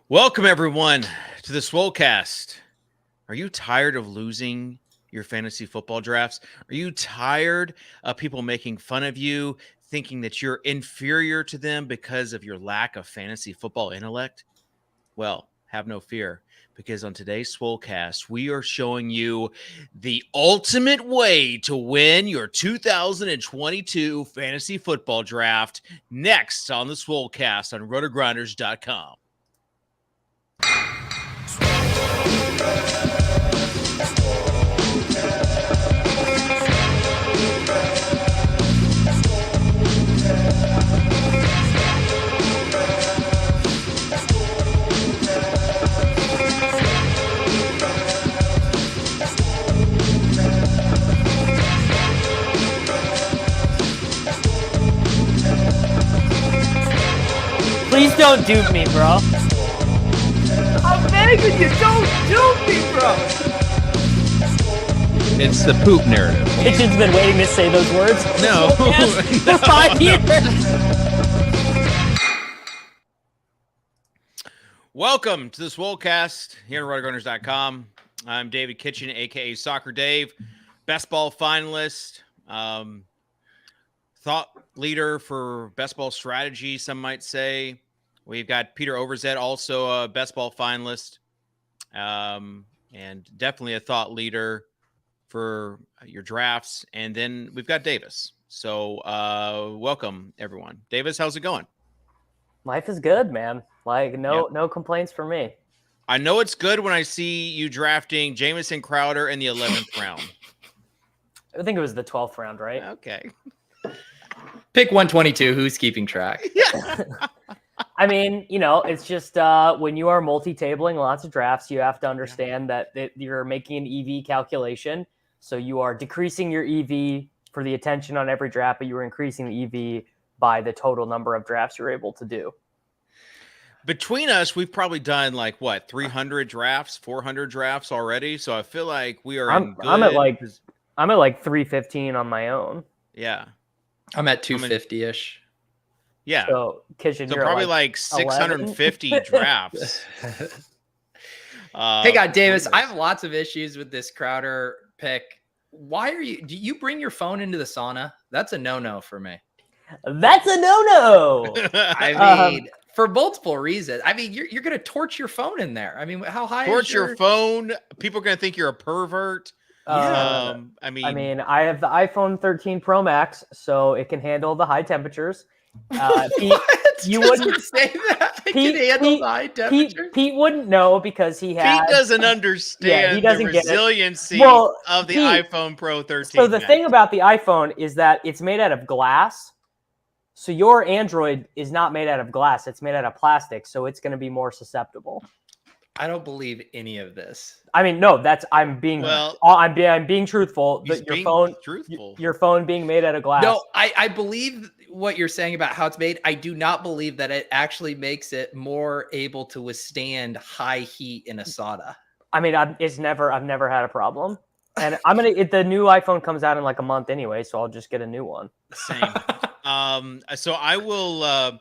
Welcome, everyone, to the Swolecast. Are you tired of losing your fantasy football drafts? Are you tired of people making fun of you, thinking that you're inferior to them because of your lack of fantasy football intellect? Well, have no fear, because on today's Swolecast, we are showing you the ultimate way to win your 2022 fantasy football draft next on the Swolecast on RotoGrinders.com. Please don't dupe me, bro. I'm begging you, don't dupe me, bro. It's the poop narrative. Kitchen's been waiting to say those words. No. For 5 years. Welcome to the Swolecast here on RotoGrinders.com. I'm David Kitchen, a.k.a. Soccer Dave, best ball finalist, thought leader for best ball strategy, some might say. We've got Peter Overzet, also a best ball finalist, and definitely a thought leader for your drafts. And then we've got Davis. So welcome, everyone. Davis, how's it going? Life is good, man. Like, no complaints for me. I know it's good when I see you drafting Jamison Crowder in the 11th round. I think it was the 12th round, right? Okay. Pick 122. Who's keeping track? I mean, it's just when you are multi-tabling lots of drafts, you have to understand that you're making an EV calculation. So you are decreasing your EV for the attention on every draft, but you are increasing the EV by the total number of drafts you're able to do. Between us, we've probably done 300 drafts, 400 drafts already. So I feel like we are in good. I'm at 315 on my own. Yeah. I'm at 250-ish. Yeah. So Kitchen, So you're probably like 650 drafts. Hey, God, Davis, I have lots of issues with this Crowder pick. Do you bring your phone into the sauna? That's a no-no for me. That's a no-no. I mean, for multiple reasons. I mean, you're going to torch your phone in there. I mean, how high Torch is your phone. People are going to think you're a pervert. I have the iPhone 13 Pro Max, so it can handle the high temperatures. You wouldn't say that. It can handle the high temperatures. Pete wouldn't know because he doesn't understand the resiliency of the iPhone Pro 13. So the thing about the iPhone is that it's made out of glass. So your Android is not made out of glass. It's made out of plastic. So it's going to be more susceptible. I don't believe any of this. I mean, no, I'm being truthful. Your phone being made out of glass. No, I believe what you're saying about how it's made. I do not believe that it actually makes it more able to withstand high heat in a sauna. I mean, I've never had a problem. And the new iPhone comes out in like a month anyway, so I'll just get a new one. Same. So I will.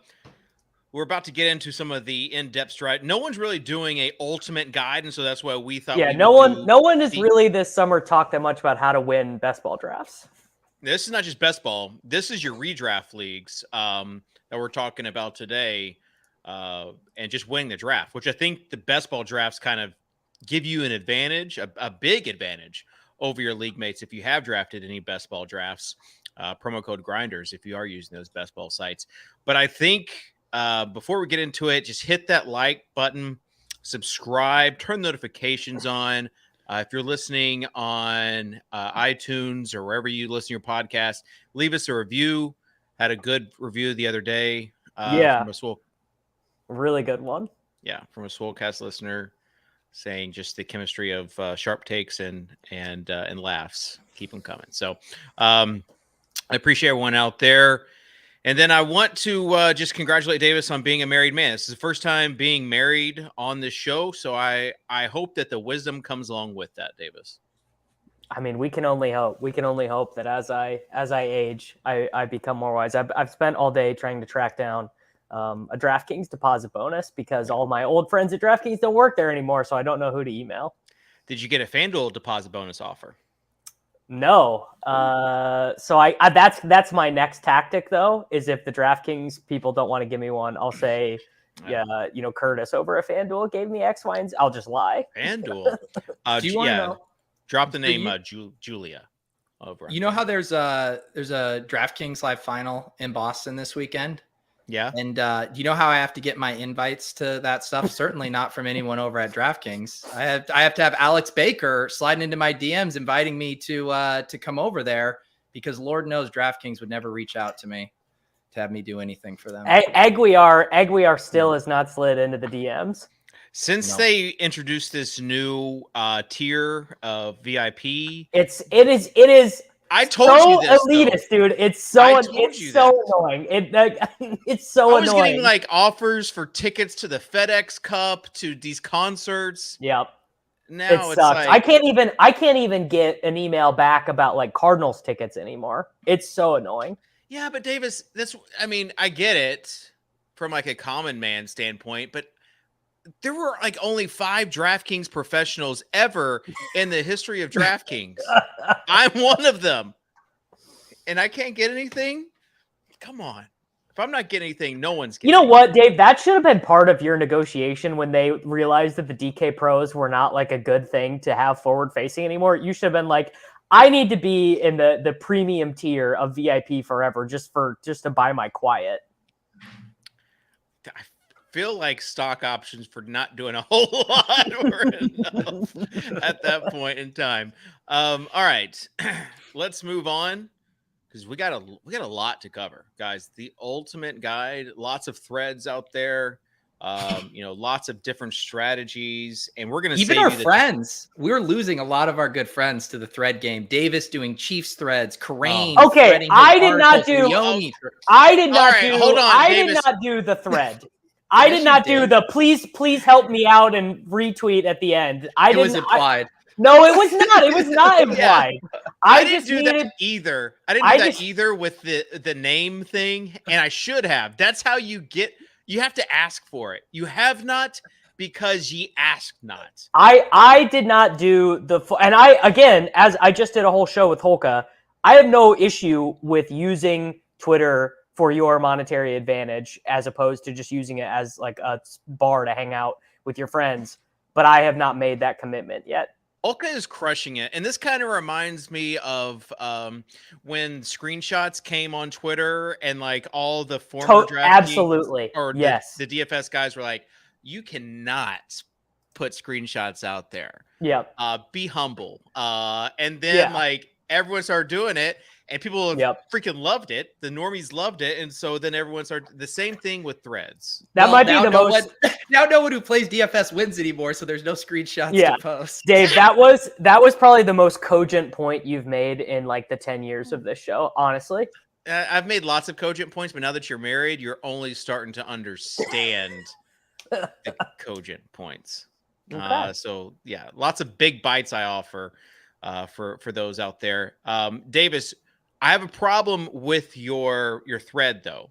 We're about to get into some of the in-depth stride. No one's really doing a ultimate guide, and so that's why we thought. Yeah, no one has really this summer talked that much about how to win best ball drafts. This is not just best ball. This is your redraft leagues that we're talking about today, and just winning the draft, which I think the best ball drafts kind of give you an advantage, a big advantage over your league mates if you have drafted any best ball drafts. Promo code Grinders if you are using those best ball sites. But I think. Before we get into it, just hit that like button, subscribe, turn notifications on. If you're listening on iTunes or wherever you listen to your podcast, leave us a review. Had a good review the other day. From really good one. Yeah, from a Swolecast listener saying just the chemistry of sharp takes and laughs. Keep them coming. So I appreciate everyone out there. And then I want to just congratulate Davis on being a married man. This is the first time being married on this show, so I hope that the wisdom comes along with that, Davis. I mean, we can only hope. We can only hope that as I age, I become more wise. I've spent all day trying to track down a DraftKings deposit bonus because all my old friends at DraftKings don't work there anymore, so I don't know who to email. Did you get a FanDuel deposit bonus offer? No. So I that's my next tactic though, is if the DraftKings people don't want to give me one, I'll say, yeah, Curtis over at FanDuel gave me X, Y, and Z. I'll just lie. FanDuel. Do you want to know? Drop the name Julia over. You know how there's a DraftKings live final in Boston this weekend? Yeah. And do you know how I have to get my invites to that stuff? Certainly not from anyone over at DraftKings. I have to have Alex Baker sliding into my DMs inviting me to come over there because Lord knows DraftKings would never reach out to me to have me do anything for them. Aguiar still has not slid into the DMs. Since they introduced this new tier of VIP, it is. I told you this, elitist, though. dude. It's so annoying. It's so annoying. I was getting like offers for tickets to the FedEx Cup, to these concerts. Yep. Now it it's sucks. like I can't even get an email back about like Cardinals tickets anymore. It's so annoying. Yeah, but Davis, I get it from like a common man standpoint, but there were like only 5 DraftKings professionals ever in the history of DraftKings. I'm one of them. And I can't get anything? Come on. If I'm not getting anything, no one's getting anything. What, Dave? That should have been part of your negotiation when they realized that the DK Pros were not like a good thing to have forward facing anymore. You should have been like, I need to be in the premium tier of VIP forever just to buy my quiet. I feel like stock options for not doing a whole lot were enough at that point in time. All right, let's move on because we got a lot to cover, guys. The ultimate guide, lots of threads out there, lots of different strategies, and we're gonna even our friends. We're losing a lot of our good friends to the thread game. Davis doing Chiefs threads, Kareem. Okay, I did not do. I did not do. Hold on, I Davis. did not do the thread. I did not do the please help me out and retweet at the end. It was implied. No, it was not. It was not implied. I didn't do that either. I didn't do that either with the name thing, and I should have. That's how you have to ask for it. You have not because ye asked not. I did not do and as I just did a whole show with Holka, I have no issue with using Twitter for your monetary advantage as opposed to just using it as like a bar to hang out with your friends. But I have not made that commitment yet. Ulka is crushing it. And this kind of reminds me of when screenshots came on Twitter and like all the former draft absolutely or yes. the DFS guys were like, you cannot put screenshots out there. Yep. Be humble. And then like everyone started doing it. And people freaking loved it. The normies loved it. And so then everyone started the same thing with threads. That might be the most. Now no one who plays DFS wins anymore. So there's no screenshots to post. Dave, that was probably the most cogent point you've made in like the 10 years of this show. Honestly. I've made lots of cogent points, but now that you're married, you're only starting to understand the cogent points. Okay. So yeah, lots of big bites I offer for those out there. Davis, I have a problem with your thread though.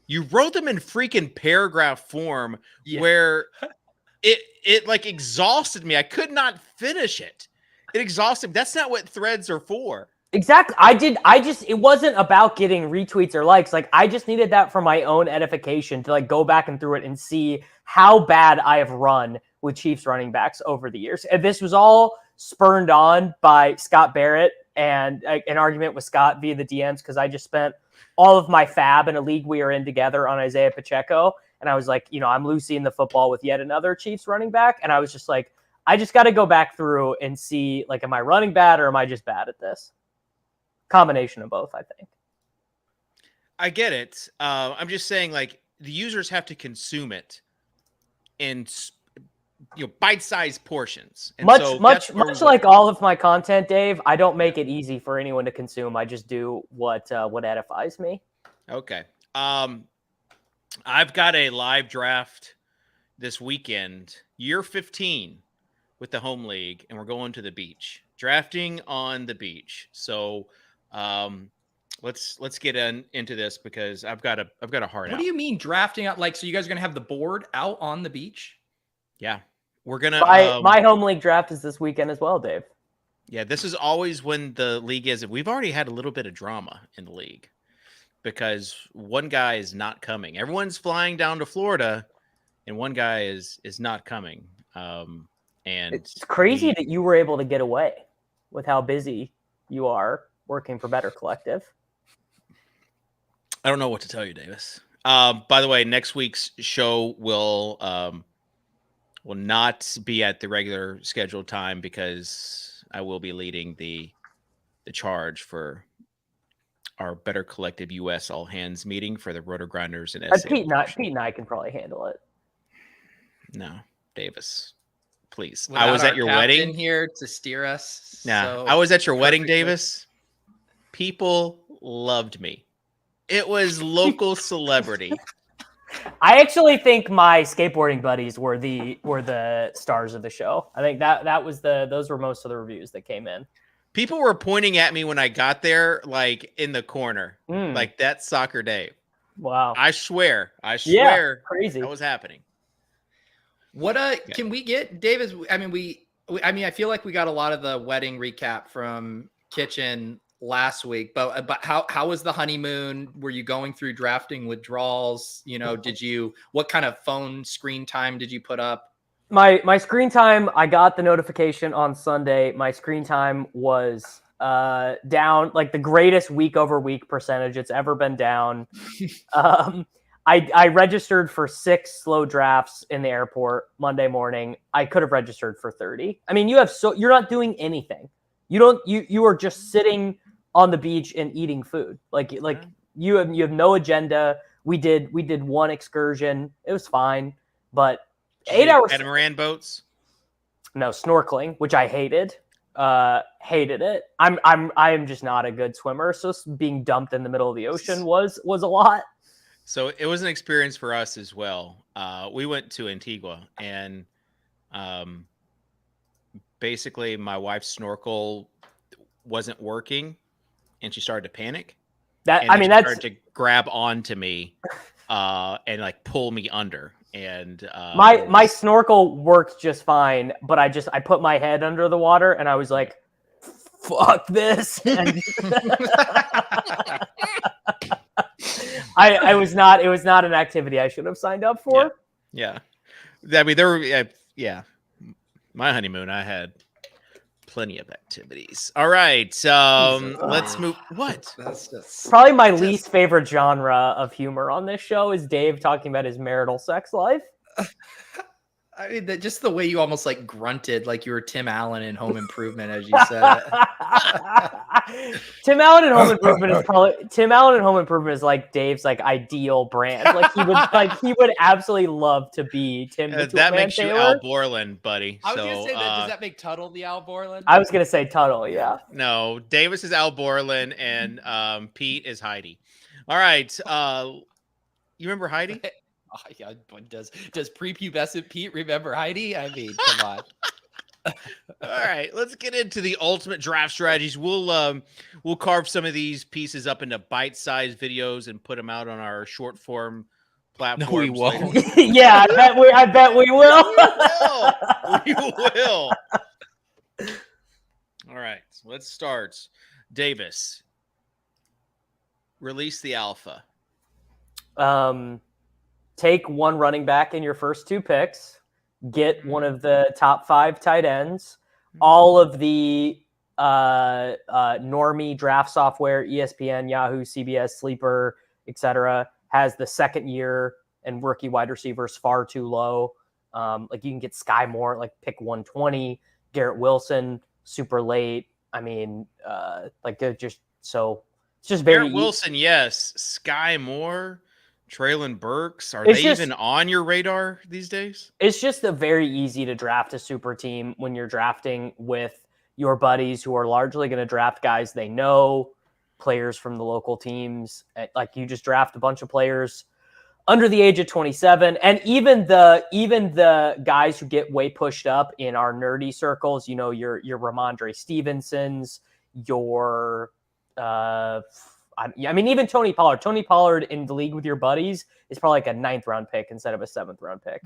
You wrote them in freaking paragraph form where it like exhausted me. I could not finish it. It exhausted me. That's not what threads are for. Exactly. It wasn't about getting retweets or likes. Like I just needed that for my own edification to like go back and through it and see how bad I have run with Chiefs running backs over the years. And this was all spurned on by Scott Barrett and an argument with Scott via the DMs because I just spent all of my fab in a league we were in together on Isaiah Pacheco. And I was like, I'm Lucying the football with yet another Chiefs running back. And I was just like, I just got to go back through and see, like, am I running bad or am I just bad at this? Combination of both, I think. I get it. I'm just saying, like, the users have to consume it in bite-sized portions. And much like all of my content, Dave, I don't make it easy for anyone to consume. I just do what edifies me. Okay. I've got a live draft this weekend, year 15 with the home league, and we're going to the beach, drafting on the beach. So let's get into this because I've got a heart out. What do you mean drafting out? Like, so you guys are gonna have the board out on the beach? Yeah, we're gonna. My home league draft is this weekend as well, Dave. Yeah, this is always when the league is. We've already had a little bit of drama in the league because one guy is not coming. Everyone's flying down to Florida, and one guy is not coming. And it's crazy that you were able to get away with how busy you are working for Better Collective. I don't know what to tell you, Davis. By the way, next week's show will not be at the regular scheduled time because I will be leading the charge for our Better Collective US all hands meeting for the RotoGrinders and SA. Pete and I can probably handle it. No, Davis, please. Without I was at your wedding here to steer us. Yeah, so I was at your wedding, perfectly. Davis. People loved me. It was local celebrity. I actually think my skateboarding buddies were the stars of the show. I think those were most of the reviews that came in. People were pointing at me when I got there, like in the corner, like that's Soccer Dave. Wow! I swear, crazy. That was happening. What can we get, Davis? I mean, I feel like we got a lot of the wedding recap from Kitchen last week, but how was the honeymoon? Were you going through drafting withdrawals? You know, what kind of phone screen time did you put up? My screen time, I got the notification on Sunday. My screen time was down, like the greatest week over week percentage it's ever been down. I registered for 6 slow drafts in the airport Monday morning. I could have registered for 30. I mean, you're not doing anything. You are just sitting on the beach and eating food. Like you have no agenda. We did one excursion. It was fine, but 8 hours. Catamaran boats? No, snorkeling, which I hated. Hated it. I am just not a good swimmer, so being dumped in the middle of the ocean was a lot. So it was an experience for us as well. We went to Antigua, and basically my wife's snorkel wasn't working, and she started to panic. That's started to grab onto me and like pull me under. And my snorkel worked just fine, but I put my head under the water and I was like, fuck this. And it was not an activity I should have signed up for. Yeah. I mean, my honeymoon, I had plenty of activities. All right. Let's move. What? That's probably my least favorite genre of humor on this show is Dave talking about his marital sex life. I mean, just the way you almost like grunted, like you were Tim Allen in Home Improvement as you said it. Tim Allen in Home Improvement is like Dave's like ideal brand. Like he would absolutely love to be Tim. That makes you Al Borland, buddy. I was gonna say that. Does that make Tuttle the Al Borland? I was gonna say Tuttle. Yeah. No, Davis is Al Borland and Pete is Heidi. All right. You remember Heidi? Oh, yeah, does prepubescent Pete remember Heidi? I mean, come on. All right, let's get into the ultimate draft strategies. We'll carve some of these pieces up into bite-sized videos and put them out on our short form platforms. No, we won't. Yeah, I bet we will. We will. All right, so let's start. Davis, release the alpha. Take one running back in your first 2 picks, get one of the top 5 tight ends, all of the normie draft software, ESPN, Yahoo, CBS, Sleeper, etc., has the second year and rookie wide receivers far too low. Like you can get Sky Moore, like pick 120, Garrett Wilson, super late. I mean, they're just so it's just very Garrett Wilson, yes. Sky Moore, Traylon Burks, are they even on your radar these days? It's just very easy to draft a super team when you're drafting with your buddies who are largely going to draft guys they know, players from the local teams. Like you just draft a bunch of players under the age of 27, and even the guys who get way pushed up in our nerdy circles, you know, your Ramondre Stevensons, your I mean, even Tony Pollard. Tony Pollard in the league with your buddies is probably like a 9th round pick instead of a 7th round pick.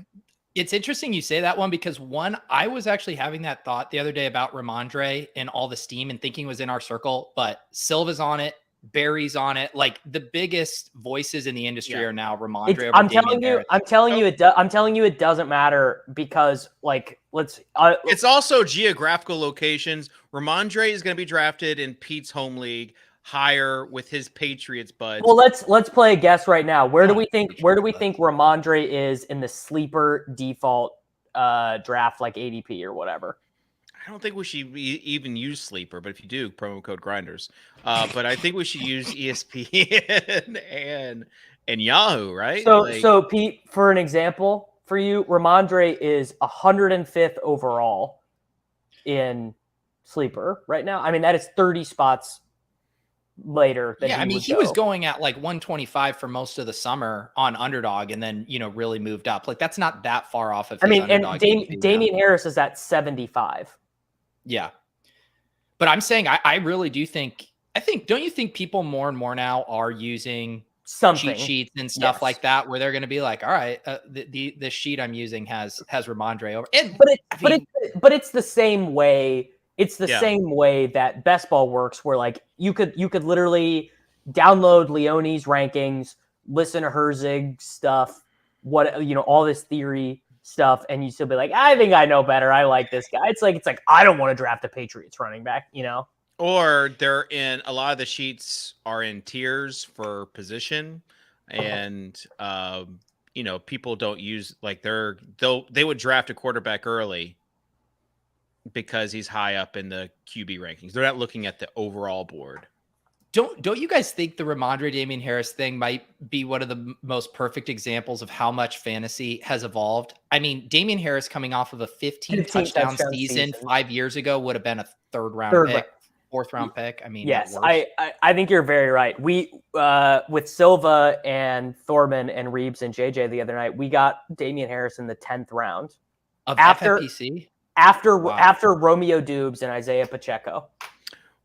It's interesting you say that one because I was actually having that thought the other day about Ramondre and all the steam and thinking was in our circle, but Silva's on it, Barry's on it. Like the biggest voices in the industry are now Ramondre. I'm telling you, it doesn't matter because like it's also geographical locations. Ramondre is going to be drafted in Pete's home league higher with his Patriots buds. Well, let's play a guess right now. Where do we think Ramondre is in the sleeper default draft, like ADP or whatever? I don't think we should even use sleeper, but if you do, promo code grinders. But I think we should use ESPN and Yahoo, right? So Pete, for an example for you, Ramondre is 105th overall in sleeper right now. I mean, that is 30 spots later. He was going at like 125 for most of the summer on underdog and then, really moved up. Like that's not that far off of his underdog. And Damian Harris is at 75. Yeah. But I'm saying, I really do think, don't you think people more and more now are using cheat sheets and stuff like that, where they're going to be like, all right, the sheet I'm using has Ramondre over. But it's the same way. It's the same way that best ball works, where like you could literally download Leone's rankings, listen to Herzig stuff, all this theory stuff, and you still be like, I think I know better. I like this guy. It's like I don't want to draft a Patriots running back, Or they're in a lot of the sheets are in tiers for position, and people don't use like they would draft a quarterback early because he's high up in the QB rankings. They're not looking at the overall board. Don't you guys think the Ramondre Damian Harris thing might be one of the most perfect examples of how much fantasy has evolved? I mean, Damian Harris coming off of a 15 touchdown season 5 years ago would have been a 4th round pick. I mean, yes, I think you're very right. We with Silva and Thorman and Reeves and JJ the other night, we got Damian Harris in the 10th round of FFPC. After Romeo Dubes and Isaiah Pacheco.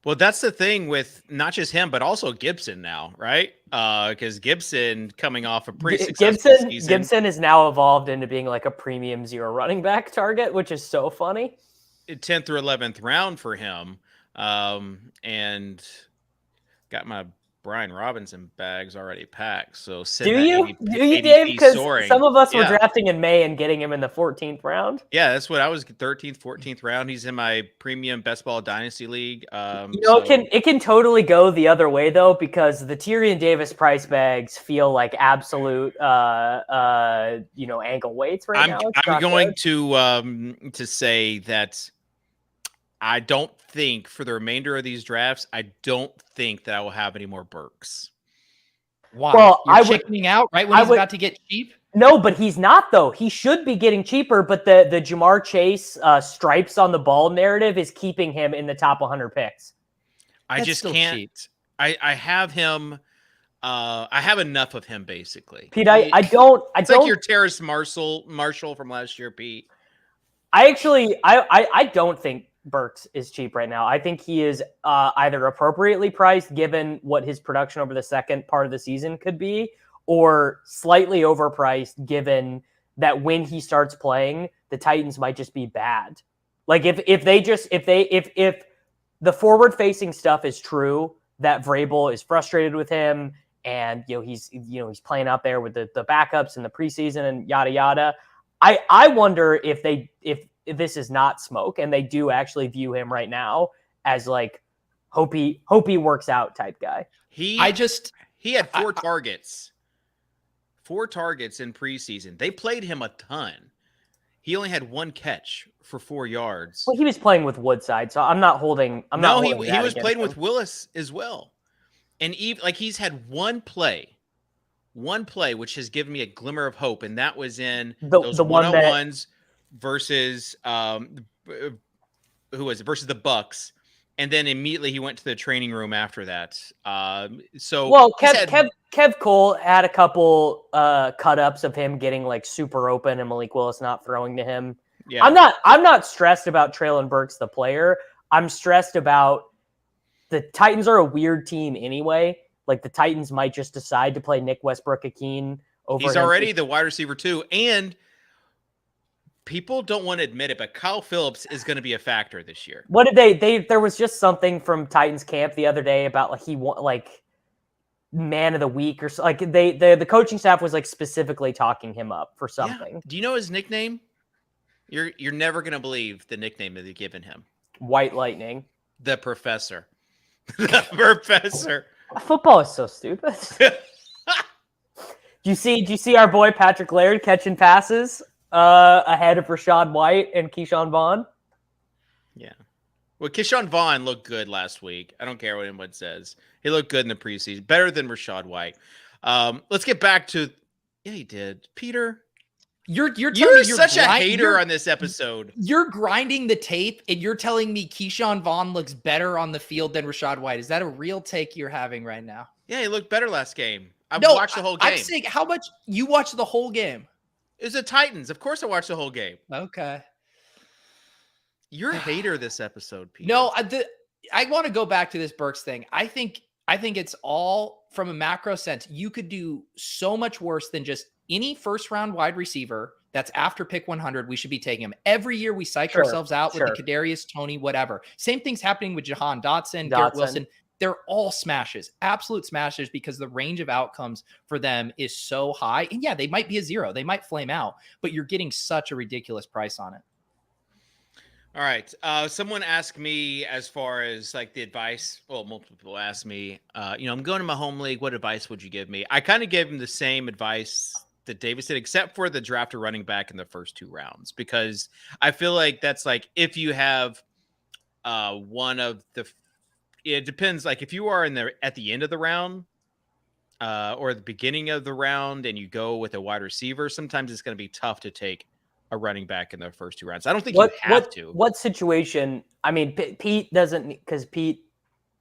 Well, that's the thing with not just him, but also Gibson now, right? Because Gibson coming off a pretty successful season. Gibson is now evolved into being like a premium 0 running back target, which is so funny. 10th or 11th round for him. And got my Brian Robinson bags already packed. So do you, Dave? Because some of us were drafting in May and getting him in the 14th round. Yeah, that's what I was. 13th, 14th round. He's in my premium best ball dynasty league. It can totally go the other way though, because the Tyrion Davis price bags feel like absolute ankle weights right now. I'm going to say that I don't think for the remainder of these drafts, I don't think that I will have any more Burks. Why? Well, you're chickening out right when he's about to get cheap? No, but he's not though. He should be getting cheaper, but the Jamar Chase stripes on the ball narrative is keeping him in the top 100 picks. I just can't. Cheap. I have him. I have enough of him basically. Pete, I don't. Like your Terrace Marshall from last year, Pete. I don't think Burks is cheap right now. I think he is either appropriately priced given what his production over the second part of the season could be, or slightly overpriced given that when he starts playing, the Titans might just be bad. Like if the forward facing stuff is true, that Vrabel is frustrated with him and he's playing out there with the backups in the preseason and yada yada. I wonder if this is not smoke and they do actually view him right now as like hope he works out type guy. He had 4 targets. 4 targets in preseason. They played him a ton. He only had 1 catch for 4 yards. Well, he was playing with Woodside, so I'm not holding. He was playing with Willis as well, and he's had one play which has given me a glimmer of hope, and that was in those one-on-ones versus who was it? Versus the Bucks, and then immediately he went to the training room after that. Kev Cole had a couple cut-ups of him getting like super open and Malik Willis not throwing to him. Yeah. I'm not stressed about Treylon Burks the player. I'm stressed about the Titans are a weird team anyway. Like the Titans might just decide to play Nick Westbrook-Akeen over. He's already the wide receiver too, and people don't want to admit it, but Kyle Phillips is going to be a factor this year. What did they there was just something from Titans camp the other day about like he want like man of the week or so. Like the coaching staff was like specifically talking him up for something. Yeah. Do you know his nickname? You're never going to believe the nickname that they've given him. White Lightning. The Professor. The Professor. Football is so stupid. Do you see our boy Patrick Laird catching passes ahead of Rashad White and Keyshawn Vaughn? Yeah. Well, Keyshawn Vaughn looked good last week. I don't care what anyone says. He looked good in the preseason. Better than Rashad White. Let's get back to... Yeah, he did. Peter... You're such a hater on this episode. You're grinding the tape and you're telling me Keyshawn Vaughn looks better on the field than Rashad White. Is that a real take you're having right now? Yeah, he looked better last game. Watched the whole game. I'm saying, how much you watched the whole game? It was the Titans. Of course I watched the whole game. Okay. You're a hater this episode, Peter. No, I want to go back to this Burks thing. I think it's all from a macro sense. You could do so much worse than just any first round wide receiver that's after pick 100. We should be taking him every year. We psych ourselves out with the Kadarius Toney, whatever. Same thing's happening with Jahan Dotson, Garrett Wilson. They're all smashes, absolute smashes, because the range of outcomes for them is so high. And yeah, they might be a zero. They might flame out, but you're getting such a ridiculous price on it. All right. Someone asked me as far as like the advice. Well, multiple people asked me, I'm going to my home league. What advice would you give me? I kind of gave him the same advice that Davis did, except for the draft a running back in the first 2 rounds, because I feel like that's like if you have one of the, it depends. Like if you are at the end of the round or the beginning of the round and you go with a wide receiver, sometimes it's going to be tough to take a running back in the first 2 rounds. I don't think you have to. What situation? I mean, Pete doesn't, because Pete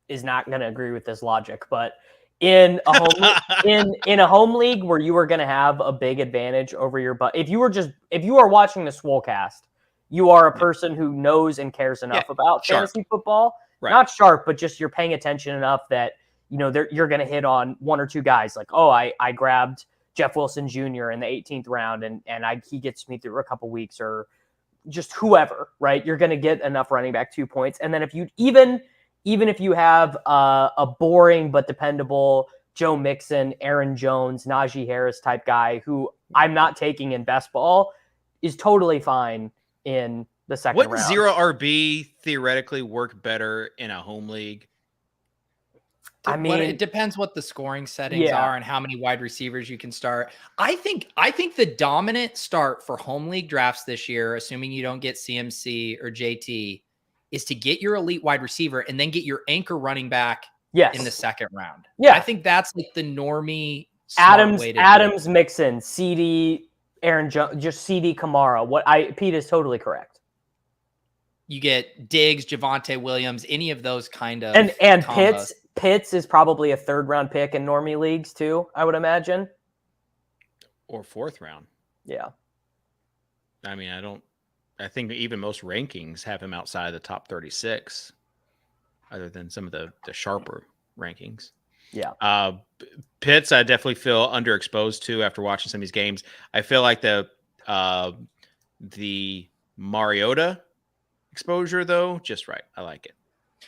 is not going to agree with this logic, but in a home in a home league where you are going to have a big advantage over your butt. If you are watching the Swolecast, you are a person who knows and cares enough about fantasy football. Right. Not sharp, but just you're paying attention enough that you're going to hit on 1 or 2 guys. Like, I grabbed Jeff Wilson Jr. in the 18th round, and he gets me through a couple weeks, or just whoever. Right? You're going to get enough running back 2 points, and then if you even if you have a boring but dependable Joe Mixon, Aaron Jones, Najee Harris type guy who I'm not taking in best ball, is totally fine in the second round. Wouldn't zero RB theoretically work better in a home league? I mean, it depends what the scoring settings are and how many wide receivers you can start. I think the dominant start for home league drafts this year, assuming you don't get CMC or JT, is to get your elite wide receiver and then get your anchor running back in the second round. Yeah. I think that's like the normie Adams, Mixon, CD, Aaron Jones, just CD Kamara. Pete is totally correct. You get Diggs, Javonte Williams, any of those kind of and combos. Pitts is probably a 3rd round pick in normie leagues too, I would imagine. Or 4th round. Yeah. I mean, I think even most rankings have him outside the top 36, other than some of the sharper rankings. Yeah. Pitts, I definitely feel underexposed to after watching some of these games. I feel like the Mariota exposure, though, just right. I like it.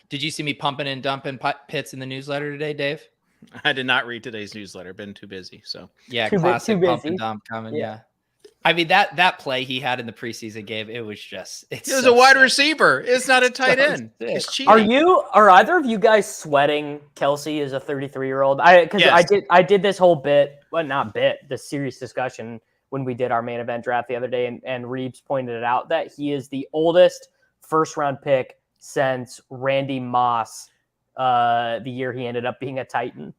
Did you see me pumping and dumping Pitts in the newsletter today, Dave? I did not read today's newsletter. Been too busy. So yeah, classic pump and dump coming. Yeah. I mean, that play he had in the preseason game, it was a wide receiver. It's not a tight end. It's cheating. Are either of you guys sweating Kelsey as a 33-year-old? I did this whole this serious discussion when we did our main event draft the other day, and Reeves pointed it out that he is the oldest 1st round pick since Randy Moss, the year he ended up being a Titan.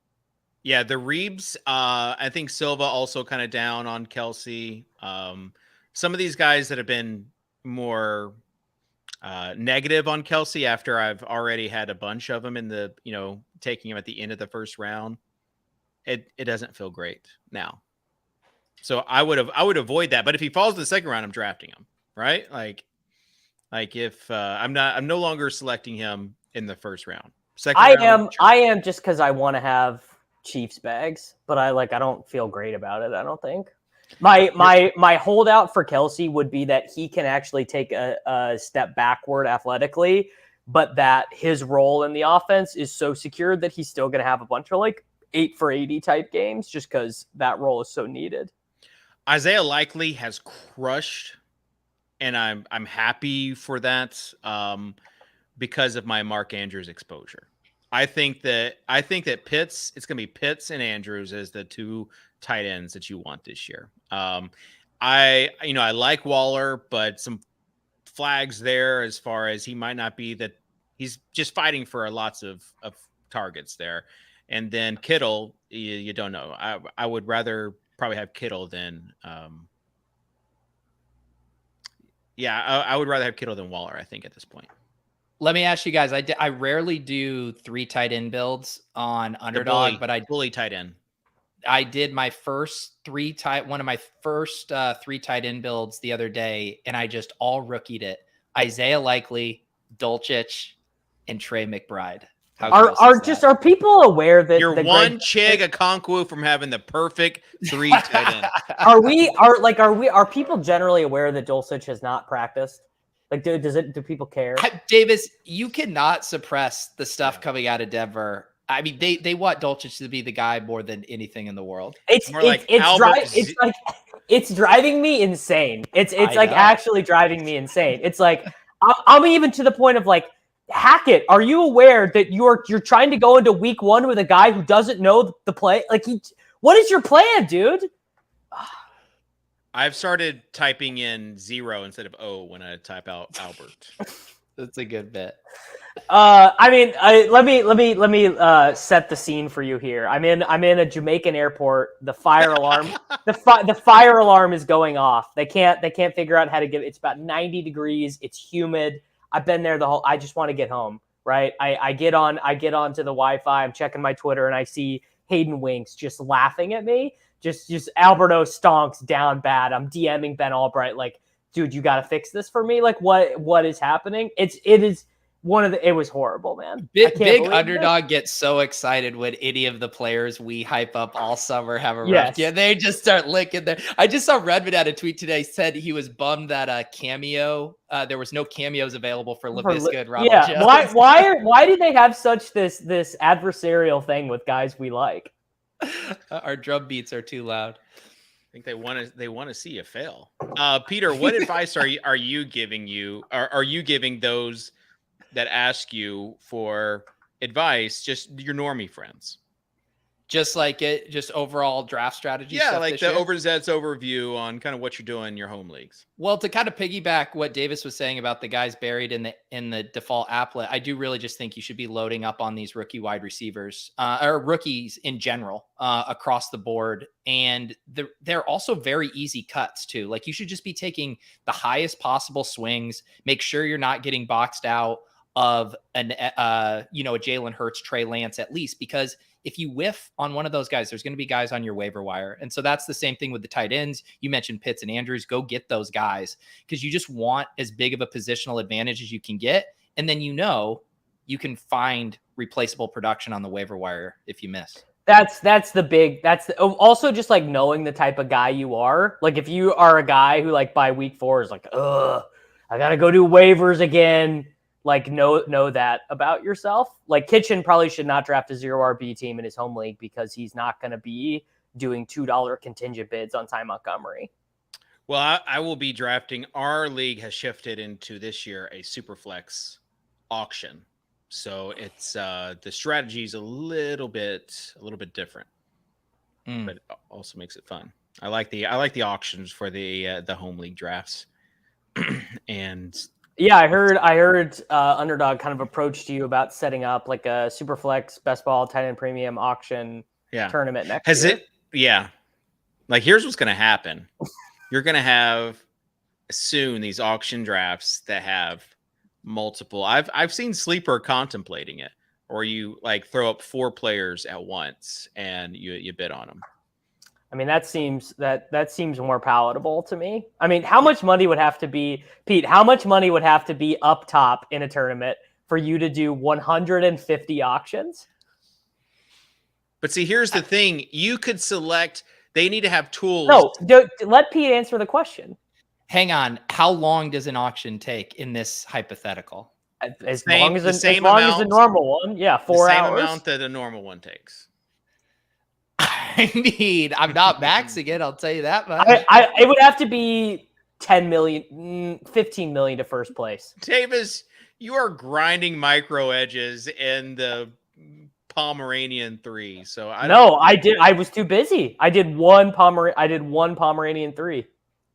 Yeah, the Reeves, I think Silva also kind of down on Kelsey. Some of these guys that have been more negative on Kelsey after I've already had a bunch of them in the, taking him at the end of the 1st round. It doesn't feel great now. So I would avoid that. But if he falls to the 2nd round, I'm drafting him, right? Like if I'm no longer selecting him in the 1st round. I am just because I want to have Chiefs bags, but I don't feel great about it. I don't think. My holdout for Kelsey would be that he can actually take a step backward athletically, but that his role in the offense is so secure that he's still going to have a bunch of like 8 for 80 type games just because that role is so needed. Isaiah Likely has crushed, and I'm happy for that because of my Mark Andrews exposure. I think that Pitts, it's going to be Pitts and Andrews as the 2 tight ends that you want this year. I like Waller, but some flags there as far as he might not be that he's just fighting for lots of targets there. And then Kittle, you don't know. I would rather probably have Kittle than I would rather have Kittle than Waller, I think, at this point. Let me ask you guys. I rarely do 3 tight end builds on Underdog, but I bully tight end. I did my first 3 tight end builds the other day, and I just all rookied it. Isaiah Likely, Dulcich, and Trey McBride. Are people aware that you're one Chig Okonkwo from having the perfect 3 tight end? Are people generally aware that Dulcich has not practiced? Like, do people care? Davis, you cannot suppress the stuff coming out of Denver. I mean, they want Dulcich to be the guy more than anything in the world. It's driving me insane. It's actually driving me insane. It's like I'm even to the point of like, Hackett, are you aware that you're trying to go into week 1 with a guy who doesn't know the play? Like, what is your plan, dude? I've started typing in 0 instead of O when I type out Albert. That's a good bit. Let me set the scene for you here. I'm in a Jamaican airport. The fire alarm, the fire alarm is going off. They can't figure out how to get. It's about 90 degrees. It's humid. I've been there I just want to get home. Right. I get onto the Wi-Fi. I'm checking my Twitter and I see Hayden Winks just laughing at me. Just Alberto stonks down bad. I'm DMing Ben Albright like, dude, you got to fix this for me. Like, what is happening? It was horrible, man. Big Underdog gets so excited when any of the players we hype up all summer have a rough year. They just start licking there. I just saw Redmond had a tweet today, said he was bummed that cameo. There was no cameos available for Laviska and Ronald Jones. Why do they have such this adversarial thing with guys we like? Our drum beats are too loud. I think they want to see you fail. Peter, what advice are you giving are you giving those that ask you for advice, just your normie friends? Just overall draft strategy. Yeah, like the Overzets overview on kind of what you're doing in your home leagues. Well, to kind of piggyback what Davis was saying about the guys buried in the default applet, I do really just think you should be loading up on these rookie wide receivers or rookies in general across the board. And they're also very easy cuts too. Like, you should just be taking the highest possible swings. Make sure you're not getting boxed out of a Jalen Hurts, Trey Lance at least, because if you whiff on one of those guys, there's going to be guys on your waiver wire. And so that's the same thing with the tight ends. You mentioned Pitts and Andrews. Go get those guys because you just want as big of a positional advantage as you can get. And then you can find replaceable production on the waiver wire if you miss. Also just like knowing the type of guy you are. Like, if you are a guy who like by week 4 is like, I got to go do waivers again. Like, know that about yourself. Like, Kitchen probably should not draft a 0 RB team in his home league because he's not going to be doing $2 contingent bids on Ty Montgomery. Well, I will be drafting. Our league has shifted into this year a Superflex auction, so it's the strategy is a little bit different, but it also makes it fun. I like the auctions for the home league drafts, and. Yeah, I heard Underdog kind of approached you about setting up like a Superflex Best Ball tight end premium auction tournament next year. Yeah. Like, here's what's going to happen. You're going to have soon these auction drafts that have multiple. I've seen Sleeper contemplating it, or you like throw up 4 players at once and you bid on them. I mean, that seems more palatable to me. I mean, how much money would have to be, Pete? How much money would have to be up top in a tournament for you to do 150 auctions? But see, here's the thing: you could select. They need to have tools. No, let Pete answer the question. Hang on. How long does an auction take in this hypothetical? As long as a normal one, yeah, 4 hours. The same amount that a normal one takes. I mean, I'm not maxing it. I'll tell you that much. It would have to be 10 million, 15 million to first place. Davis, you are grinding micro edges in the Pomeranian 3. So I did. I was too busy. I did one Pomeranian 3.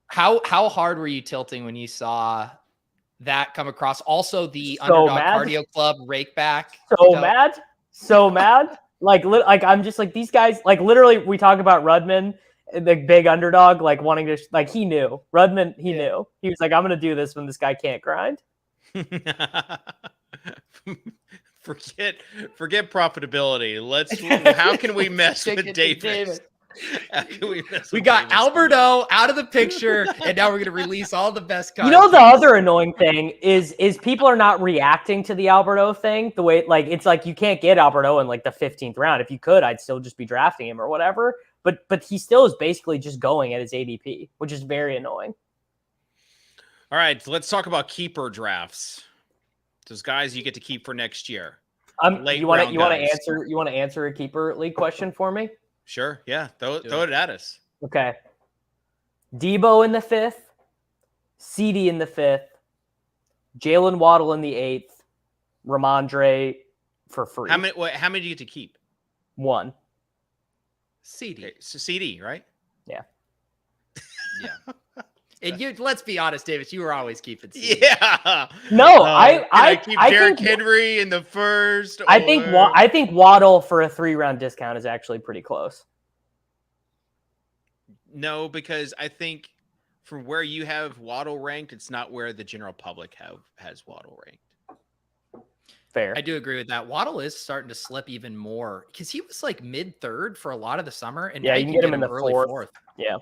How hard were you tilting when you saw that come across? Also, the Underdog Cardio Club rake back. So mad. Like I'm just like, these guys, like literally we talk about Rudman, the big underdog, like wanting to, like he knew. Rudman, he knew. He was like, I'm going to do this when this guy can't grind. Forget profitability. How can we mess with Davis? We got Alberto out of the picture, and now we're going to release all the best cards. You know, the other annoying thing is people are not reacting to the Alberto thing the way, like, it's like you can't get Alberto in like the 15th round. If you could, I'd still just be drafting him or whatever. But he still is basically just going at his ADP, which is very annoying. All right, let's talk about keeper drafts. Those guys you get to keep for next year. You want to answer a keeper league question for me? Sure. Yeah. Throw it at us. Okay. Debo in the 5th, CD in the 5th, Jalen Waddle in the 8th, Ramondre for free. How many do you get to keep? 1. CD. Okay, so CD, right? Yeah. Yeah. And let's be honest, Davis, you were always keeping CD. Yeah. No, I keep Derrick Henry in the first. I think Waddle for a 3-round discount is actually pretty close. No, because I think from where you have Waddle ranked, it's not where the general public has Waddle ranked. Fair. I do agree with that. Waddle is starting to slip even more because he was like mid-3rd for a lot of the summer, and yeah, you can get him in the early 4th. Yeah.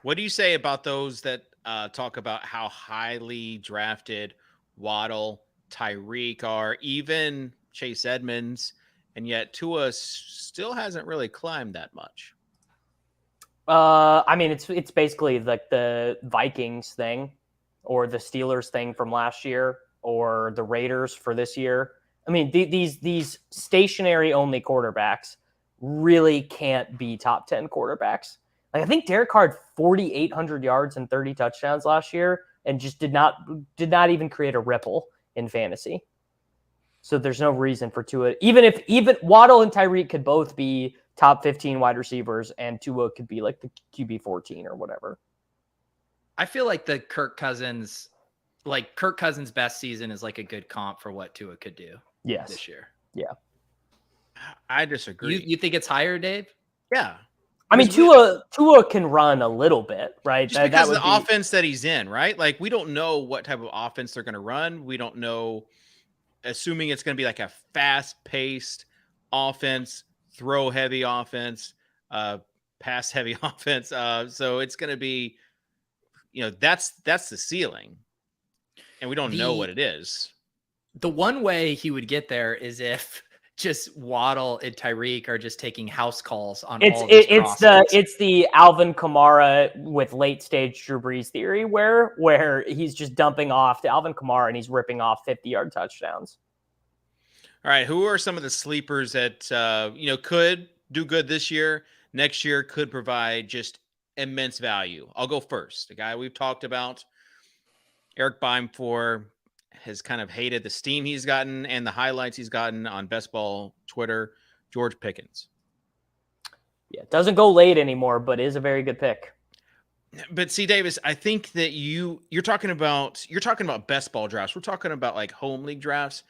What do you say about those that talk about how highly drafted Waddle, Tyreek are, even Chase Edmonds, and yet Tua still hasn't really climbed that much? I mean, it's basically like the Vikings thing or the Steelers thing from last year or the Raiders for this year. I mean, these stationary only quarterbacks really can't be top 10 quarterbacks. Like I think Derek Carr had 4,800 yards and 30 touchdowns last year and just did not even create a ripple in fantasy. So there's no reason for Tua. Even Waddle and Tyreek could both be top 15 wide receivers and Tua could be like the QB 14 or whatever. I feel like Kirk Cousins' best season is like a good comp for what Tua could do this year. Yeah. I disagree. You think it's higher, Dave? Yeah. I mean, Tua can run a little bit, right? Just because of the offense that he's in, right? Like, we don't know what type of offense they're going to run. We don't know, assuming it's going to be like a fast-paced offense, throw-heavy offense, pass-heavy offense. So it's going to be, that's the ceiling, and we don't know what it is. The one way he would get there is if just Waddle and Tyreek are just taking house calls on all these prospects. It's the Alvin Kamara with late stage Drew Brees theory where he's just dumping off to Alvin Kamara and he's ripping off 50-yard touchdowns. All right, who are some of the sleepers that could do good this year, next year could provide just immense value? I'll go first. The guy we've talked about, Eric Beimfor, has kind of hated the steam he's gotten and the highlights he's gotten on Best Ball Twitter. George Pickens. Yeah, doesn't go late anymore, but is a very good pick. But see, Davis, I think that you're talking about best ball drafts. We're talking about like home league drafts.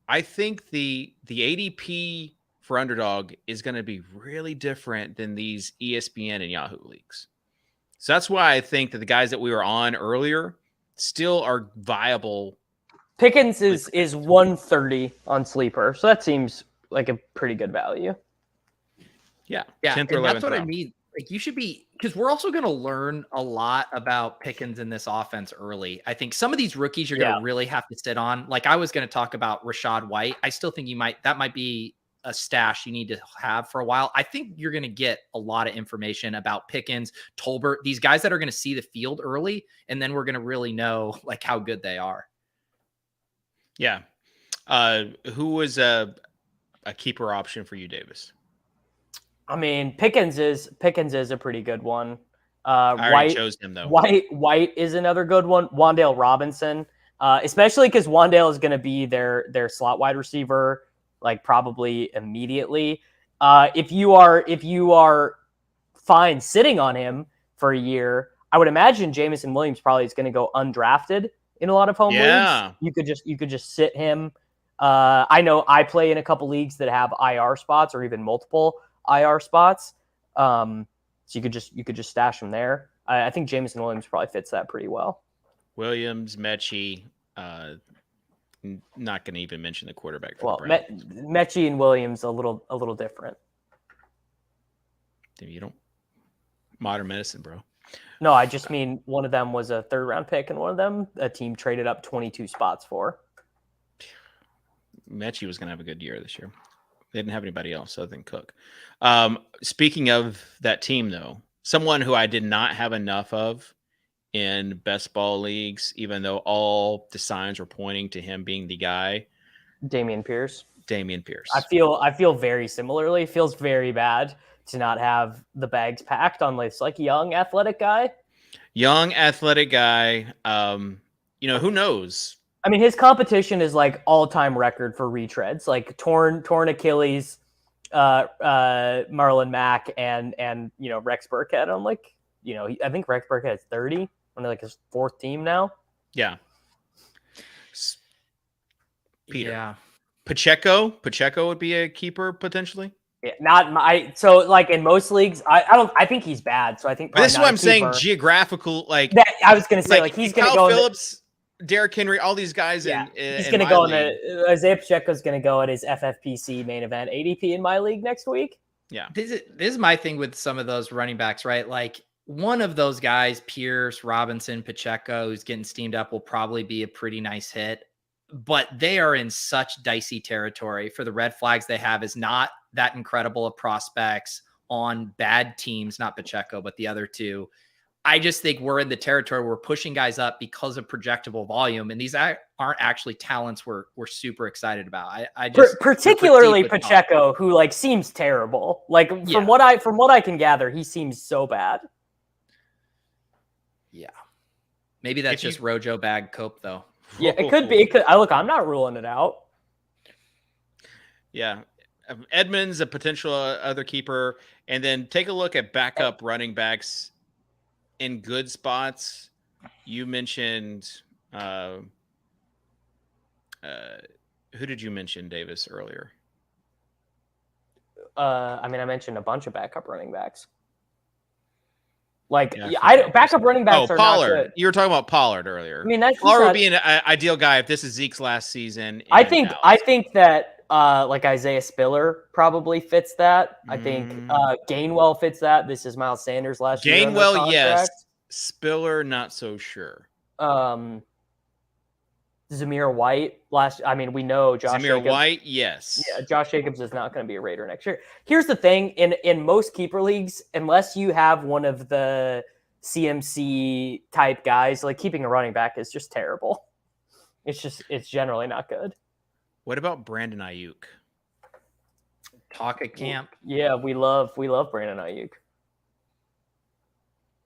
I think the ADP for Underdog is going to be really different than these ESPN and Yahoo leagues. So that's why I think that the guys that we were on earlier still are viable. Pickens is 130 on Sleeper, so that seems like a pretty good value. Yeah, 10th or 11th that's what round. I mean. Like you should be, because we're also going to learn a lot about Pickens in this offense early. I think some of these rookies you're going to really have to sit on. Like I was going to talk about Rashad White. I still think that might be a stash you need to have for a while. I think you're going to get a lot of information about Pickens, Tolbert, these guys that are going to see the field early, and then we're going to really know like how good they are. Yeah. Who was a keeper option for you, Davis? I mean, Pickens is a pretty good one. I already chose him though. White is another good one. Wan'Dale Robinson, especially because Wan'Dale is going to be their slot wide receiver, like probably immediately. If you are fine sitting on him for a year, I would imagine Jameson Williams probably is going to go undrafted in a lot of home leagues. You could just sit him. I know I play in a couple leagues that have IR spots or even multiple IR spots. So you could just stash him there. I think Jameson Williams probably fits that pretty well. Williams, Mechie, not going to even mention the quarterback. Well, Mechie and Williams a little different. You don't modern medicine, bro. No, I just mean one of them was a 3rd round pick, and one of them a team traded up 22 spots for. Mechie was going to have a good year this year. They didn't have anybody else other than Cook. Speaking of that team, though, someone who I did not have enough of in best ball leagues, even though all the signs were pointing to him being the guy. Damian Pierce. I feel very similarly. It feels very bad to not have the bags packed on this like young athletic guy. Who knows? I mean, his competition is like all-time record for retreads, like torn Achilles, Marlon Mack, and Rex Burkhead. I'm like, I think Rex Burkhead is 30 on like his 4th team now. Yeah. Peter. Yeah. Pacheco would be a keeper potentially. Yeah, so like in most leagues, I think he's bad. So I think this is what I'm saying. Geographical, like that, I was going to say, like he's going to go. Phillips, Derrick Henry, all these guys. Yeah, he's going to go Isaiah Pacheco's going to go at his FFPC main event ADP in my league next week. Yeah, this is my thing with some of those running backs, right? Like one of those guys, Pierce, Robinson, Pacheco, who's getting steamed up, will probably be a pretty nice hit. But they are in such dicey territory for the red flags they have is not that incredible of prospects on bad teams, not Pacheco, but the other two. I just think we're in the territory where we're pushing guys up because of projectable volume. And these aren't actually talents we're super excited about. I just particularly Pacheco, who like seems terrible. Like from what I can gather, he seems so bad. Yeah. Maybe that's just Rojo bag cope though. Yeah, it could be. I'm not ruling it out. Yeah. Edmonds, a potential other keeper. And then take a look at backup running backs in good spots. You mentioned, who did you mention, Davis, earlier? I mentioned a bunch of backup running backs. Backup running backs are Pollard. not good. You were talking about Pollard earlier. I mean, Pollard would be an ideal guy if this is Zeke's last season. I think that like Isaiah Spiller probably fits that. I think Gainwell fits that. This is Miles Sanders last year. Gainwell, yes. Spiller, not so sure. Zamir White we know Josh Jacobs. White, yes. Yeah, Josh Jacobs is not going to be a Raider next year. Here's the thing, in most keeper leagues, unless you have one of the CMC type guys, like keeping a running back is just terrible. It's generally not good. What about Brandon Ayuk? Talk at camp. Yeah, we love Brandon Ayuk.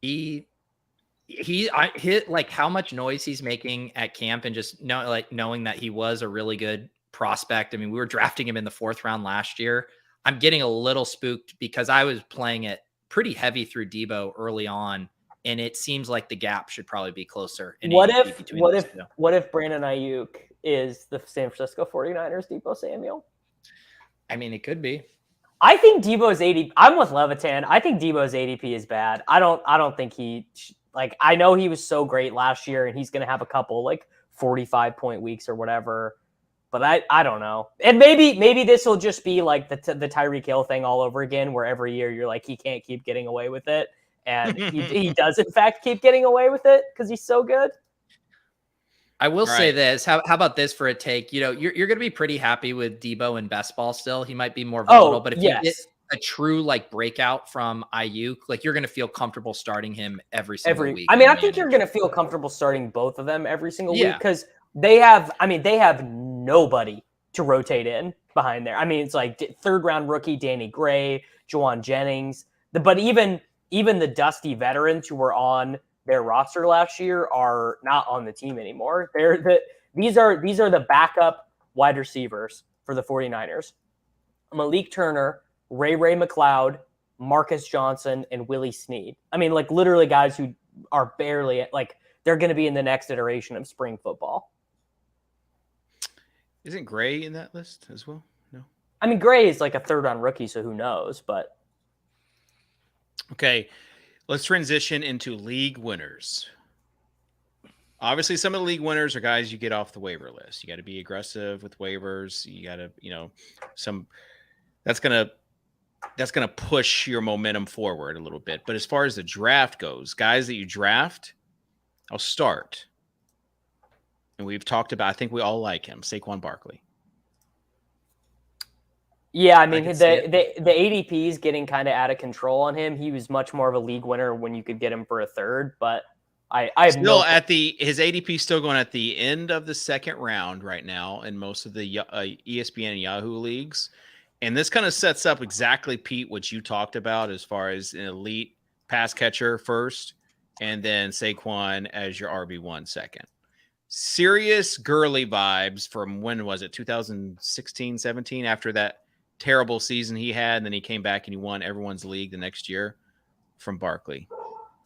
He hit like how much noise he's making at camp and just knowing that he was a really good prospect. I mean, we were drafting him in the 4th round last year. I'm getting a little spooked because I was playing it pretty heavy through Debo early on, and it seems like the gap should probably be closer. What if Brandon Ayuk is the San Francisco 49ers Debo Samuel? I mean, it could be. I think Debo's ADP. I'm with Levitan. I think Debo's ADP is bad. I don't think he. I know he was so great last year, and he's going to have a couple 45-point weeks or whatever. But I don't know. And maybe this will just be like the Tyreek Hill thing all over again, where every year you're like, he can't keep getting away with it. And he does, in fact, keep getting away with it because he's so good. I will All say right. this. How about this for a take? You're going to be pretty happy with Debo and best ball still. He might be more volatile, but if you get Yes. a true breakout from Ayuk, you're going to feel comfortable starting him every single week. I in think you're managed. going to feel comfortable starting both of them every single week Yeah. because they have nobody to rotate in behind there. I mean, it's like third round rookie Danny Gray, Juwan Jennings, but even the dusty veterans who were on their roster last year are not on the team anymore. These are the backup wide receivers for the 49ers. Malik Turner, Ray McLeod, Marcus Johnson, and Willie Snead. I mean, literally guys who are barely they're going to be in the next iteration of spring football. Isn't Gray in that list as well? No. I mean, Gray is a third round rookie, so who knows? But okay, let's transition into league winners. Obviously, some of the league winners are guys you get off the waiver list. You got to be aggressive with waivers. You got to, that's gonna push your momentum forward a little bit. But as far as the draft goes, guys that you draft, I'll start. And we've talked about, I think we all like him, Saquon Barkley. Yeah, I mean, the ADP is getting kind of out of control on him. He was much more of a league winner when you could get him for a third, but I have still his ADP still going at the end of the second round right now in most of the ESPN and Yahoo leagues. And this kind of sets up exactly, Pete, what you talked about as far as an elite pass catcher first, and then Saquon as your RB1 second. Serious Gurley vibes from when was it? 2016, 17, after that terrible season he had, and then he came back and he won everyone's league the next year from Barkley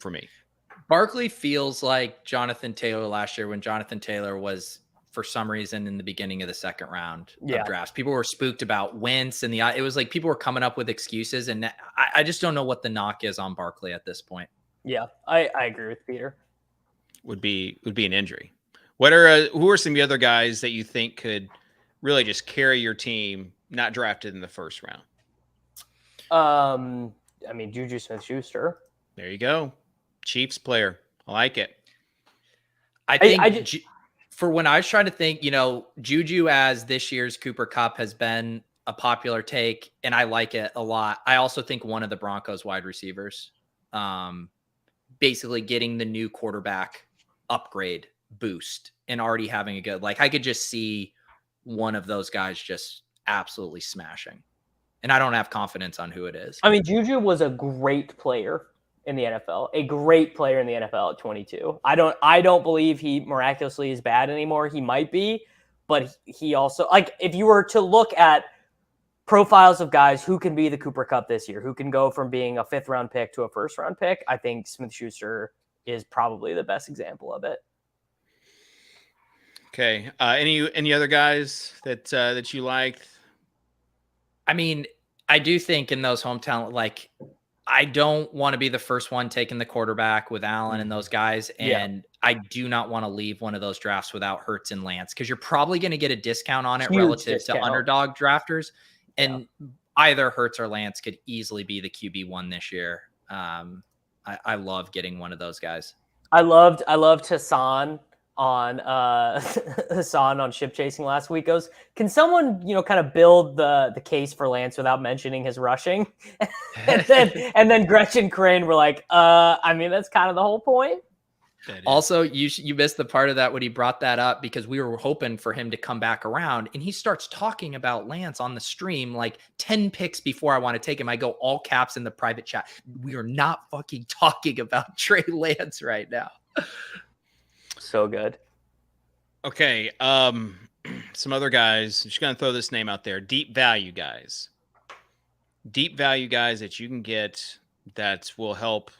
for me. Barkley feels like Jonathan Taylor last year when Jonathan Taylor was, for some reason, in the beginning of the second round of drafts. People were spooked about Wentz, and it was like people were coming up with excuses, and I just don't know what the knock is on Barkley at this point. Yeah, I agree with Peter. Would be an injury. Who are some of the other guys that you think could really just carry your team, not drafted in the first round? I mean, Juju Smith-Schuster. There you go. Chiefs player. I like it. I think for when I was trying to think, Juju as this year's Cooper Kupp has been a popular take, and I like it a lot. I also think one of the Broncos wide receivers, basically getting the new quarterback upgrade boost and already having a good, I could just see one of those guys just absolutely smashing. And I don't have confidence on who it is. I mean, Juju was a great player in the NFL, at 22. I don't believe he miraculously is bad anymore. He might be, but he also, if you were to look at profiles of guys who can be the Cooper Kupp this year, who can go from being a 5th round pick to a 1st round pick, I think Smith-Schuster is probably the best example of it. Okay. Any other guys that you liked? I mean, I do think in those hometown, I don't want to be the first one taking the quarterback with Allen and those guys. And I do not want to leave one of those drafts without Hurts and Lance, because you're probably going to get a discount on it relative to underdog drafters. And either Hurts or Lance could easily be the QB1 this year. I love getting one of those guys. I loved Hassan on Ship Chasing last week. Goes, can someone kind of build the case for Lance without mentioning his rushing? and then Gretchen Crane were like, I mean, that's kind of the whole point. Also, you missed the part of that when he brought that up, because we were hoping for him to come back around, and he starts talking about Lance on the stream 10 picks before I want to take him. I go all caps in the private chat. We are not fucking talking about Trey Lance right now. So good. Okay. Some other guys. I'm just going to throw this name out there. Deep value guys that you can get that will help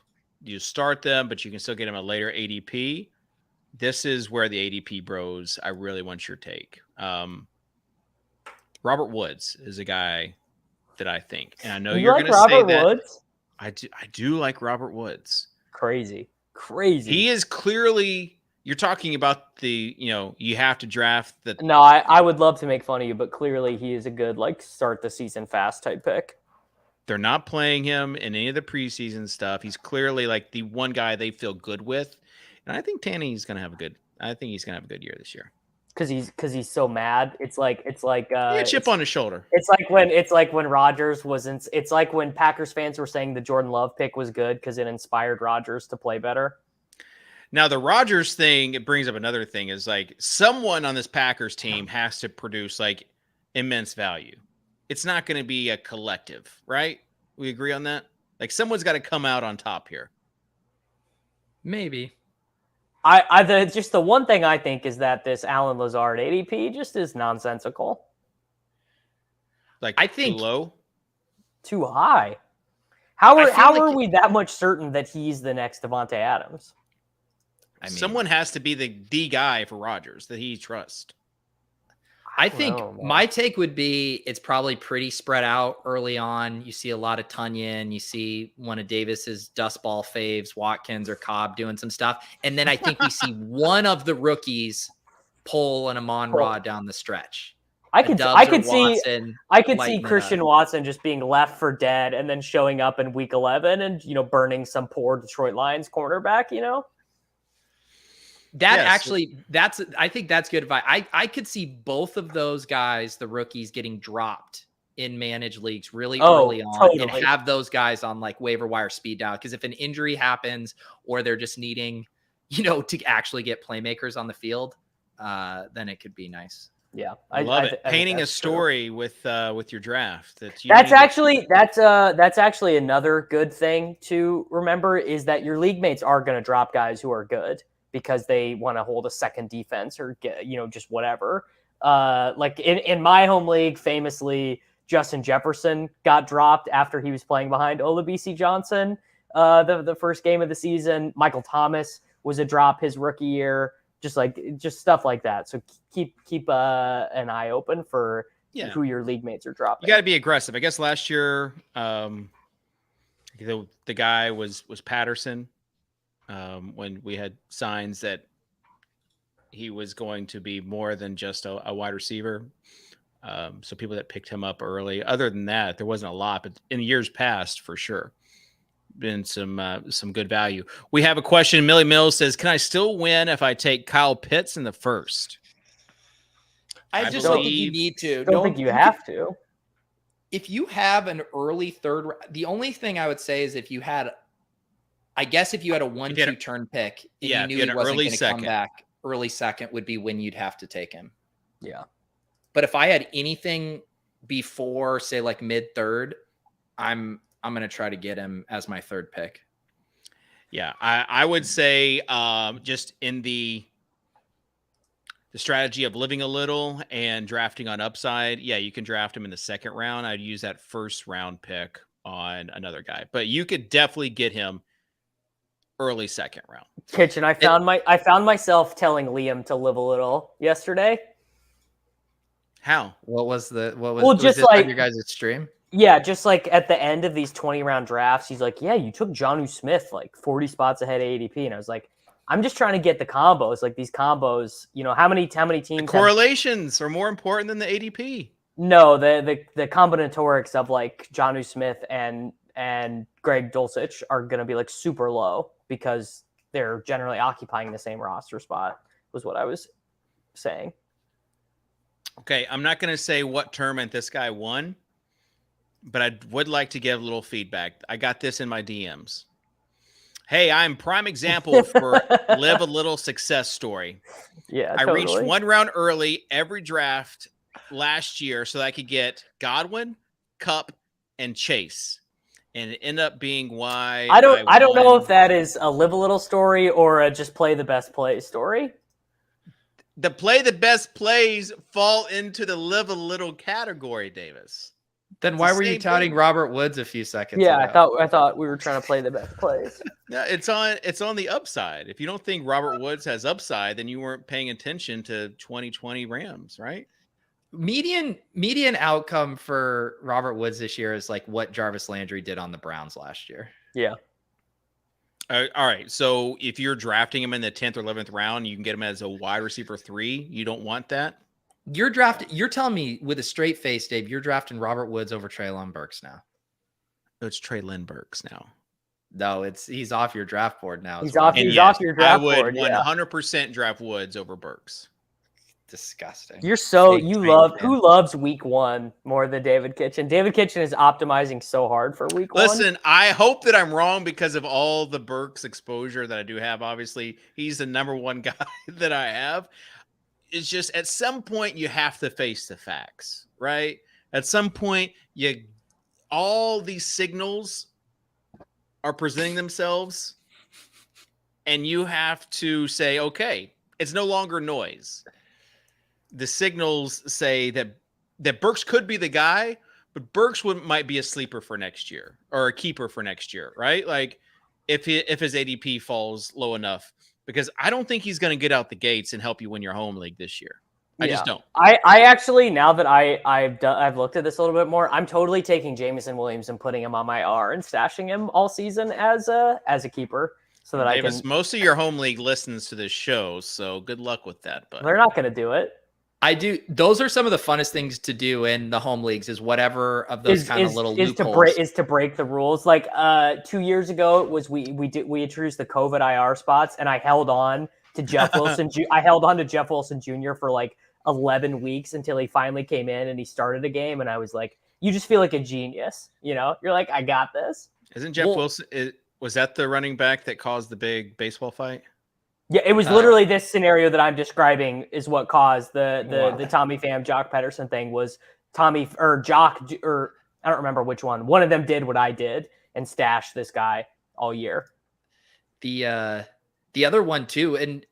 you start them, but you can still get them at later ADP. This is where the ADP bros, I really want your take. Robert Woods is a guy that I think, and I know you're going to say that. Woods? I do like Robert Woods. Crazy. He is clearly, you're talking about you have to draft the. No, I would love to make fun of you, but clearly he is a good start the season fast type pick. They're not playing him in any of the preseason stuff. He's clearly the one guy they feel good with. And I think Tanny's going to have a good. I think he's going to have a good year this year. Because he's so mad. It's like Yeah, chip on his shoulder. It's like when Rodgers was in. It's like when Packers fans were saying the Jordan Love pick was good because it inspired Rodgers to play better. Now the Rodgers thing, it brings up another thing, is like someone on this Packers team has to produce like immense value. It's not going to be a collective, right? We agree on that? Like someone's got to come out on top here. Maybe. Just the one thing I think is that this Alan Lazard ADP just is nonsensical. Like I think too low, too high. How are like we that much certain that he's the next Devontae Adams? I mean, someone has to be the guy for Rodgers that he trusts. I think know, man. my take would be it's probably pretty spread out early on. You see a lot of Tunyon. You see one of Davis's dust ball faves, Watkins or Cobb doing some stuff. And then I think we see one of the rookies pull an Amon-Ra down the stretch. I could see Christian Watson just being left for dead and then showing up in week 11 and, burning some poor Detroit Lions cornerback, I think that's good advice. I could see both of those guys, the rookies, getting dropped in managed leagues really early on totally. and have those guys on like waiver wire speed dial. Because if an injury happens or they're just needing, to actually get playmakers on the field, then it could be nice. Yeah, I love it. Painting a story with your draft. That's actually another good thing to remember is that your league mates are going to drop guys who are good because they want to hold a second defense or get, just whatever. Like in my home league, famously, Justin Jefferson got dropped after he was playing behind Olabisi Johnson the first game of the season. Michael Thomas was a drop his rookie year. Just stuff like that. So keep an eye open for who your league mates are dropping. You got to be aggressive. I guess last year, the guy was Patterson when we had signs that he was going to be more than just a wide receiver. So people that picked him up early. Other than that, there wasn't a lot, but in years past, for sure, been some good value. We have a question. Millie Mills says, "Can I still win if I take Kyle Pitts in the first?" I just don't think you need to. Don't think you have to. If you have an early third, the only thing I would say is if you had a 1-2 turn pick, and you knew he wasn't going to come back, early second would be when you'd have to take him. Yeah. But if I had anything before, say like mid third, I'm going to try to get him as my third pick. Yeah, I would say just in the strategy of living a little and drafting on upside, you can draft him in the second round. I'd use that first round pick on another guy. But you could definitely get him early second round. Kitchen, I found myself telling Liam to live a little yesterday. How? What was just it like on your guys' stream? Yeah, just like at the end of these 20-round drafts, he's like, yeah, you took Jonnu Smith like 40 spots ahead of ADP. And I was like, I'm just trying to get the combos. Like these combos, how many teams? The correlations are more important than the ADP. No, the combinatorics of like Jonnu Smith and Greg Dulcich are going to be like super low because they're generally occupying the same roster spot, was what I was saying. Okay, I'm not going to say what tournament this guy won, but I would like to give a little feedback. I got this in my DMs. Hey, I'm prime example for live a little success story. Yeah, I reached one round early every draft last year so that I could get Godwin, Kupp, and Chase. And it ended up being why I don't know if that is a live a little story or a just play the best play story. The play the best plays fall into the live a little category, Davis. Then why were you touting Robert Woods a few seconds ago? I thought we were trying to play the best plays. No, it's on the upside. If you don't think Robert Woods has upside, then you weren't paying attention to 2020 Rams, right? Median outcome for Robert Woods this year is like what Jarvis Landry did on the Browns last year. Yeah. All right. So if you're drafting him in the 10th or 11th round, you can get him as a wide receiver 3. You don't want that? You're telling me with a straight face, Dave, you're drafting Robert Woods over Treylon Burks now. It's Treylon Burks now. No, he's off your draft board now. He's off your draft board. I would 100% draft Woods over Burks. Disgusting. Who loves week 1 more than David Kitchen? David Kitchen is optimizing so hard for week 1. Listen, I hope that I'm wrong because of all the Burks exposure that I do have. Obviously, he's the number 1 guy that I have. It's just at some point you have to face the facts, right? At some point, all these signals are presenting themselves, and you have to say, okay, it's no longer noise. The signals say that Burks could be the guy, but Burks might be a sleeper for next year or a keeper for next year, right? Like if his ADP falls low enough, because I don't think he's going to get out the gates and help you win your home league this year. I just don't. I actually, now that I've looked at this a little bit more, I'm totally taking Jamison Williams and putting him on my R and stashing him all season as a keeper, so that Davis, I can. Most of your home league listens to this show, so good luck with that. But they're not going to do it. I do. Those are some of the funnest things to do in the home leagues. Is whatever of those kind of little loopholes. To break the rules. Like 2 years ago, it was we introduced the COVID IR spots, and I held on to Jeff Wilson. I held on to Jeff Wilson Jr. for like 11 weeks until he finally came in and he started a game, and I was like, you just feel like a genius. You know, you're like, I got this. Isn't Jeff Wilson? Was that the running back that caused the big baseball fight? Yeah, it was literally this scenario that I'm describing is what caused the Tommy Pham, Jock Pedersen thing. Was Tommy or Jock, or I don't remember which one. One of them did what I did and stashed this guy all year. The other one too, and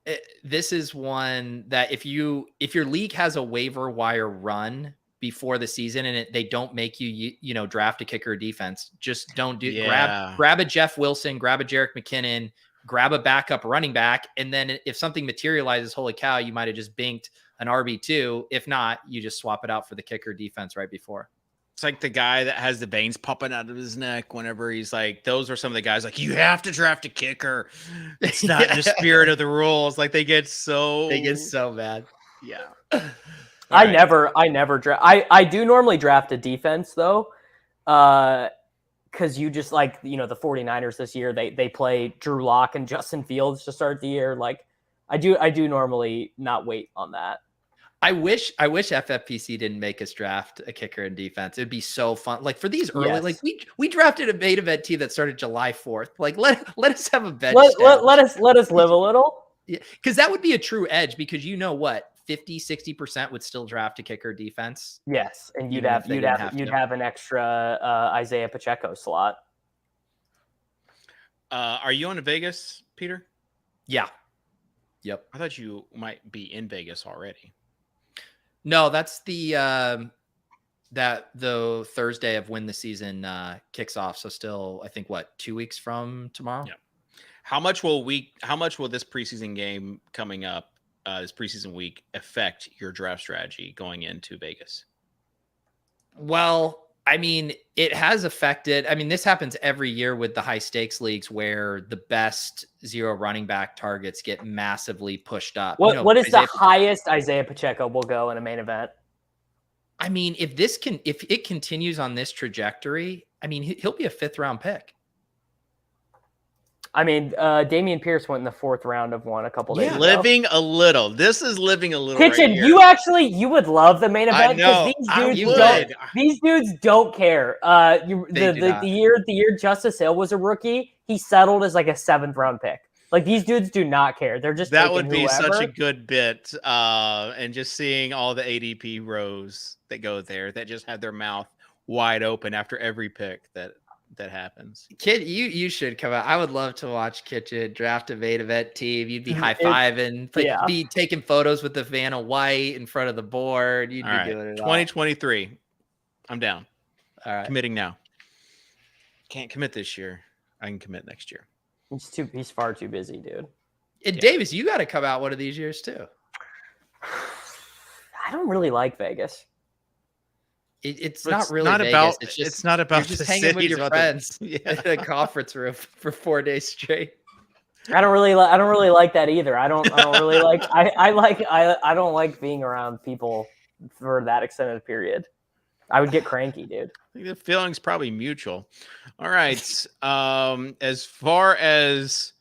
this is one that if your league has a waiver wire run before the season and they don't make you draft a kicker or defense, just don't do. Grab a Jeff Wilson, grab a Jerick McKinnon, grab a backup running back, and then if something materializes, holy cow, you might have just banked an RB2. If not, you just swap it out for the kicker defense right before. It's like the guy that has the veins popping out of his neck whenever he's like, those are some of the guys like, you have to draft a kicker. It's not the spirit of the rules. Like they get so mad. Yeah. I never draft. I do normally draft a defense though. Because you just like, the 49ers this year, they play Drew Lock and Justin Fields to start the year. Like I do normally not wait on that. I wish FFPC didn't make us draft a kicker and defense. It'd be so fun. Like for these early, like we drafted a main event team that started July 4th. Like let us have a bench. Let us live a little. Yeah, because that would be a true edge. Because 50-60% would still draft a kicker defense. Yes, and you'd have an extra Isaiah Pacheco slot. Are you on Vegas, Peter? Yeah. Yep. I thought you might be in Vegas already. No, that's the Thursday of when the season kicks off. So still, I think 2 weeks from tomorrow. Yeah. How much will this preseason game coming up, this preseason week, affect your draft strategy going into Vegas? Well, I mean, it has affected. I mean, this happens every year with the high stakes leagues where the best zero running back targets get massively pushed up. What is the highest Isaiah Pacheco will go in a main event? I mean, if it continues on this trajectory, I mean, he'll be a 5th round pick. I mean, Damian Pierce went in the 4th round of one a couple days ago. Living a little. This is living a little. Kitchen, right you would love the main event because these dudes don't care. The year Justice Hill was a rookie, he settled as like a 7th round pick. Like these dudes do not care. They're just that would be whoever. Such a good bit. And just seeing all the ADP rows that go there that just have their mouth wide open after every pick that happens. Kid, you should come out. I would love to watch Kitchen draft a main event team. You'd be high-fiving, be taking photos with the Vanna White in front of the board. You'd be doing it 2023. I'm down. All right. Committing now. Can't commit this year. I can commit next year. He's far too busy, dude. And Davis, you got to come out one of these years too. I don't really like Vegas. It's not really not Vegas. About, it's just it's not about you're just hanging with your friends in a conference room for 4 days straight. I don't really like that either. I don't really like. I don't like being around people for that extended period. I would get cranky, dude. I think the feeling's probably mutual. All right. As far as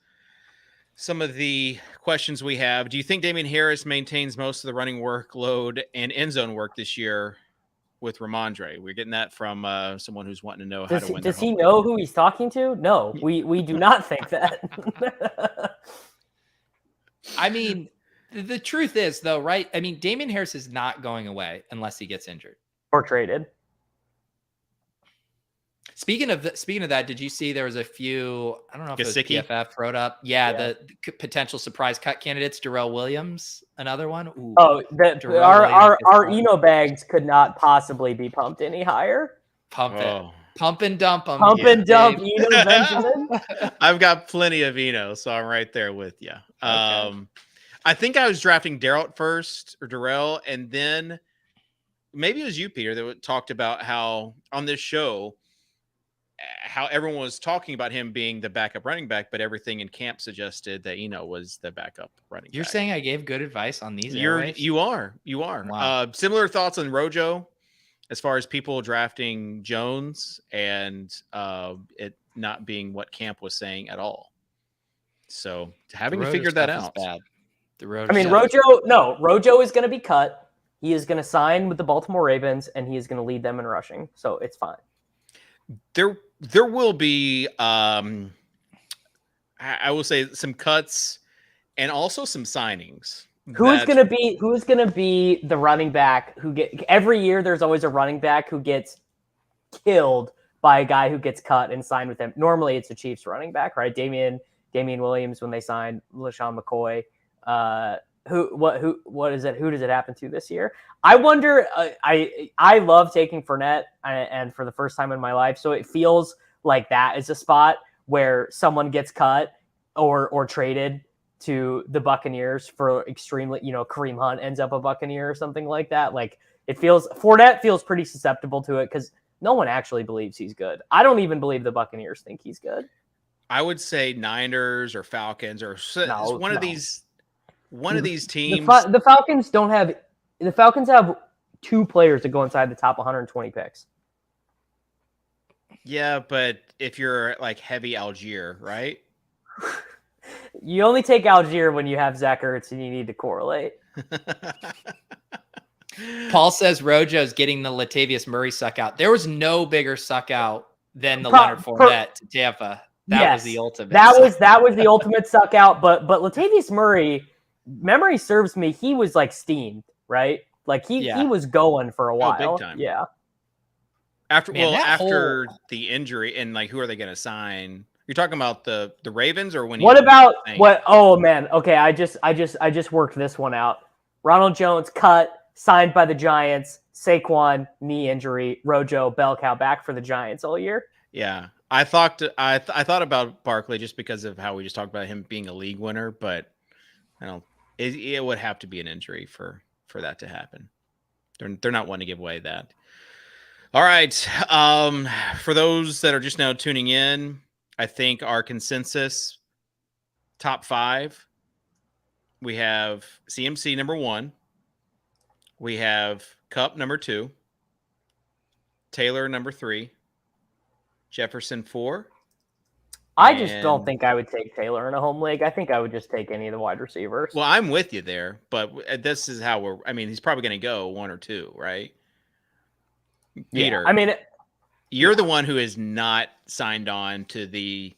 some of the questions we have, do you think Damian Harris maintains most of the running workload and end zone work this year with Ramondre? We're getting that from someone who's wanting to know how to win. Does he know who he's talking to? No, we do not think that. I mean, the truth is, though, right? I mean, Damian Harris is not going away unless he gets injured or traded. Speaking of that, did you see there was a few? I don't know if Gesicki? it was PFF wrote up. Yeah, the potential surprise cut candidates. Darrell Williams, another one. Ooh, our Eno bags could not possibly be pumped any higher. Pump and dump them. Pump and dump Eno Benjamin. I've got plenty of Eno, so I'm right there with you. Okay. I think I was drafting Darrell first, or Darrell, and then maybe it was you, Peter, that talked about how on this show, how everyone was talking about him being the backup running back, but everything in camp suggested that Eno was the backup running back. You're saying I gave good advice on these? You are. Wow. Similar thoughts on Rojo, as far as people drafting Jones and it not being what camp was saying at all. So having to figure that out. Bad. Rojo is going to be cut. He is going to sign with the Baltimore Ravens, and he is going to lead them in rushing. So it's fine. There will be, I will say, some cuts and also some signings. Who's going to be the running back who every year there's always a running back who gets killed by a guy who gets cut and signed with them. Normally it's a Chiefs running back, right? Damian Williams when they signed LaShawn McCoy. What is it? Who does it happen to this year? I wonder. I love taking Fournette, and for the first time in my life, so it feels like that is a spot where someone gets cut or traded to the Buccaneers for extremely, Kareem Hunt ends up a Buccaneer or something like that. Like Fournette feels pretty susceptible to it because no one actually believes he's good. I don't even believe the Buccaneers think he's good. I would say Niners or Falcons or one of these. One of these teams. The Falcons don't have. The Falcons have 2 players that go inside the top 120 picks. Yeah, but if you're like heavy Algier, right? You only take Algier when you have Zach Ertz and you need to correlate. Paul says Rojo's getting the Latavius Murray suck out. There was no bigger suck out than the Leonard Fournette to Tampa. That was the ultimate. That was the ultimate suck out. But Latavius Murray. Memory serves me, he was like steamed, right? Like he was going for a while. Big time. Yeah. After the injury, and like who are they going to sign? You're talking about the Ravens or when? Oh man. Okay, I just worked this one out. Ronald Jones cut, signed by the Giants. Saquon knee injury. Rojo bell cow back for the Giants all year. Yeah, I thought about Barkley just because of how we just talked about him being a league winner, but I don't. It would have to be an injury for that to happen. They're not one to give away that. All right. For those that are just now tuning in, I think our consensus top 5, we have CMC number 1. We have Kupp number 2. Taylor number 3. Jefferson 4. I just don't think I would take Taylor in a home league. I think I would just take any of the wide receivers. Well, I'm with you there, but this is how he's probably going to go 1 or 2, right? Peter, yeah, you're the one who is not signed on to the.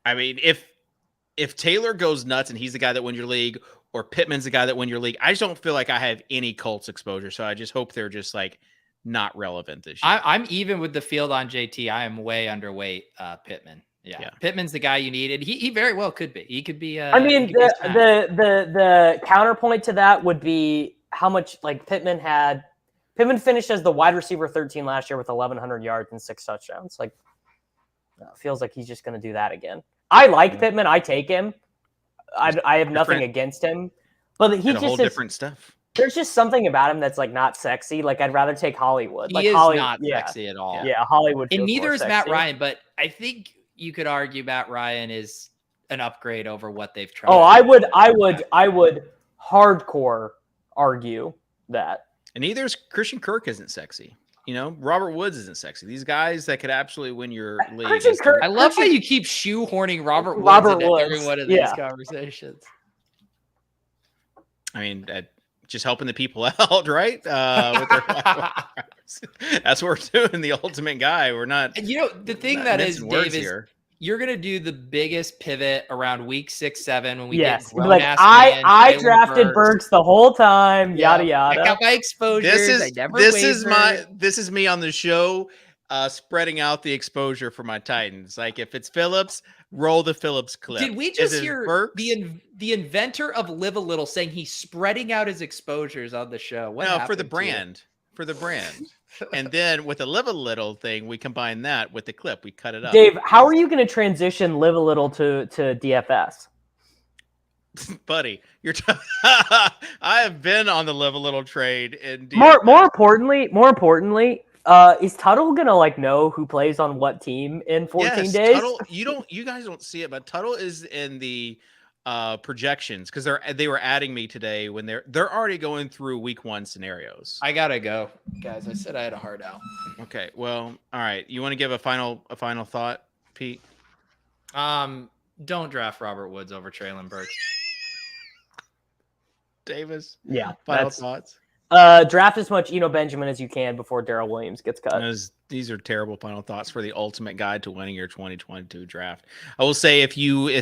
If Taylor goes nuts and he's the guy that wins your league, or Pittman's the guy that wins your league, I just don't feel like I have any Colts exposure. So I just hope they're just like not relevant this year. I'm even with the field on JT. I am way underweight Pittman. Yeah. Pittman's the guy you need, and he very well could be. He could be. The counterpoint to that would be how much like Pittman had. Pittman finished as the wide receiver 13 last year with 1,100 yards and 6 touchdowns. Like, it feels like he's just going to do that again. I like Pittman. I take him. I have nothing against him, but he just different stuff. There's just something about him that's like not sexy. Like I'd rather take Hollywood. He is not sexy at all. Yeah, Hollywood. And neither is Matt Ryan, but I think you could argue Matt Ryan is an upgrade over what they've tried. Oh, I would hardcore argue that. And neither is Christian Kirk isn't sexy. You know, Robert Woods isn't sexy. These guys that could absolutely win your league. Christian Kirk, I love how you keep shoehorning Robert Woods Robert into Woods, every one of yeah. these conversations. I mean, just helping the people out, right? With their that's what we're doing. The ultimate guy. We're not. And the thing not that is, mincing words Dave, is here. you're gonna do the biggest pivot around week 6, 7 when we yes, get grown like ass I drafted Burks the whole time. Yada I yada. got my exposures. I never wavered. This is me on the show, spreading out the exposure for my Titans. Like if it's Phillips, roll the Phillips clip. Did we If just it's hear Burks, the inventor of Live a Little saying he's spreading out his exposures on the show? What no, for happened the to brand. For the brand. And then with the Live a Little thing, we combine that with the clip. We cut it up. Dave, how are you going to transition Live a Little to DFS? Buddy, I have been on the Live a Little trade in More importantly, is Tuttle gonna like know who plays on what team in 14 days? Tuttle, you guys don't see it, but Tuttle is in the projections because they were adding me today when they're already going through week 1 scenarios. I gotta go, guys. I said I had a hard out. Okay, well, all right. You want to give a final thought, Pete? Don't draft Robert Woods over Traylon Burks. Davis? Yeah. Final thoughts? Draft as much Eno Benjamin as you can before Darrell Williams gets cut. These are terrible final thoughts for the ultimate guide to winning your 2022 draft. I will say if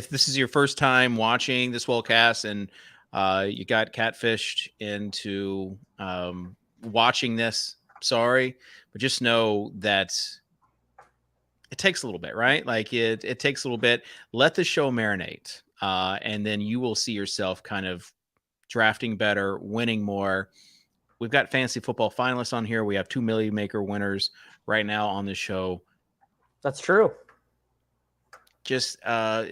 this is your first time watching this Swolecast and you got catfished into watching this, sorry, but just know that it takes a little bit, right? Like it takes a little bit. Let the show marinate, and then you will see yourself kind of drafting better, winning more. We've got fantasy football finalists on here. We have 2 Million Maker winners right now on the show. That's true. Just by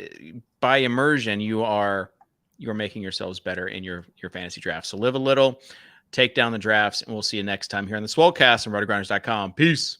immersion, you're making yourselves better in your fantasy draft. So live a little, take down the drafts, and we'll see you next time here on the Swolecast on RotoGrinders.com. Peace.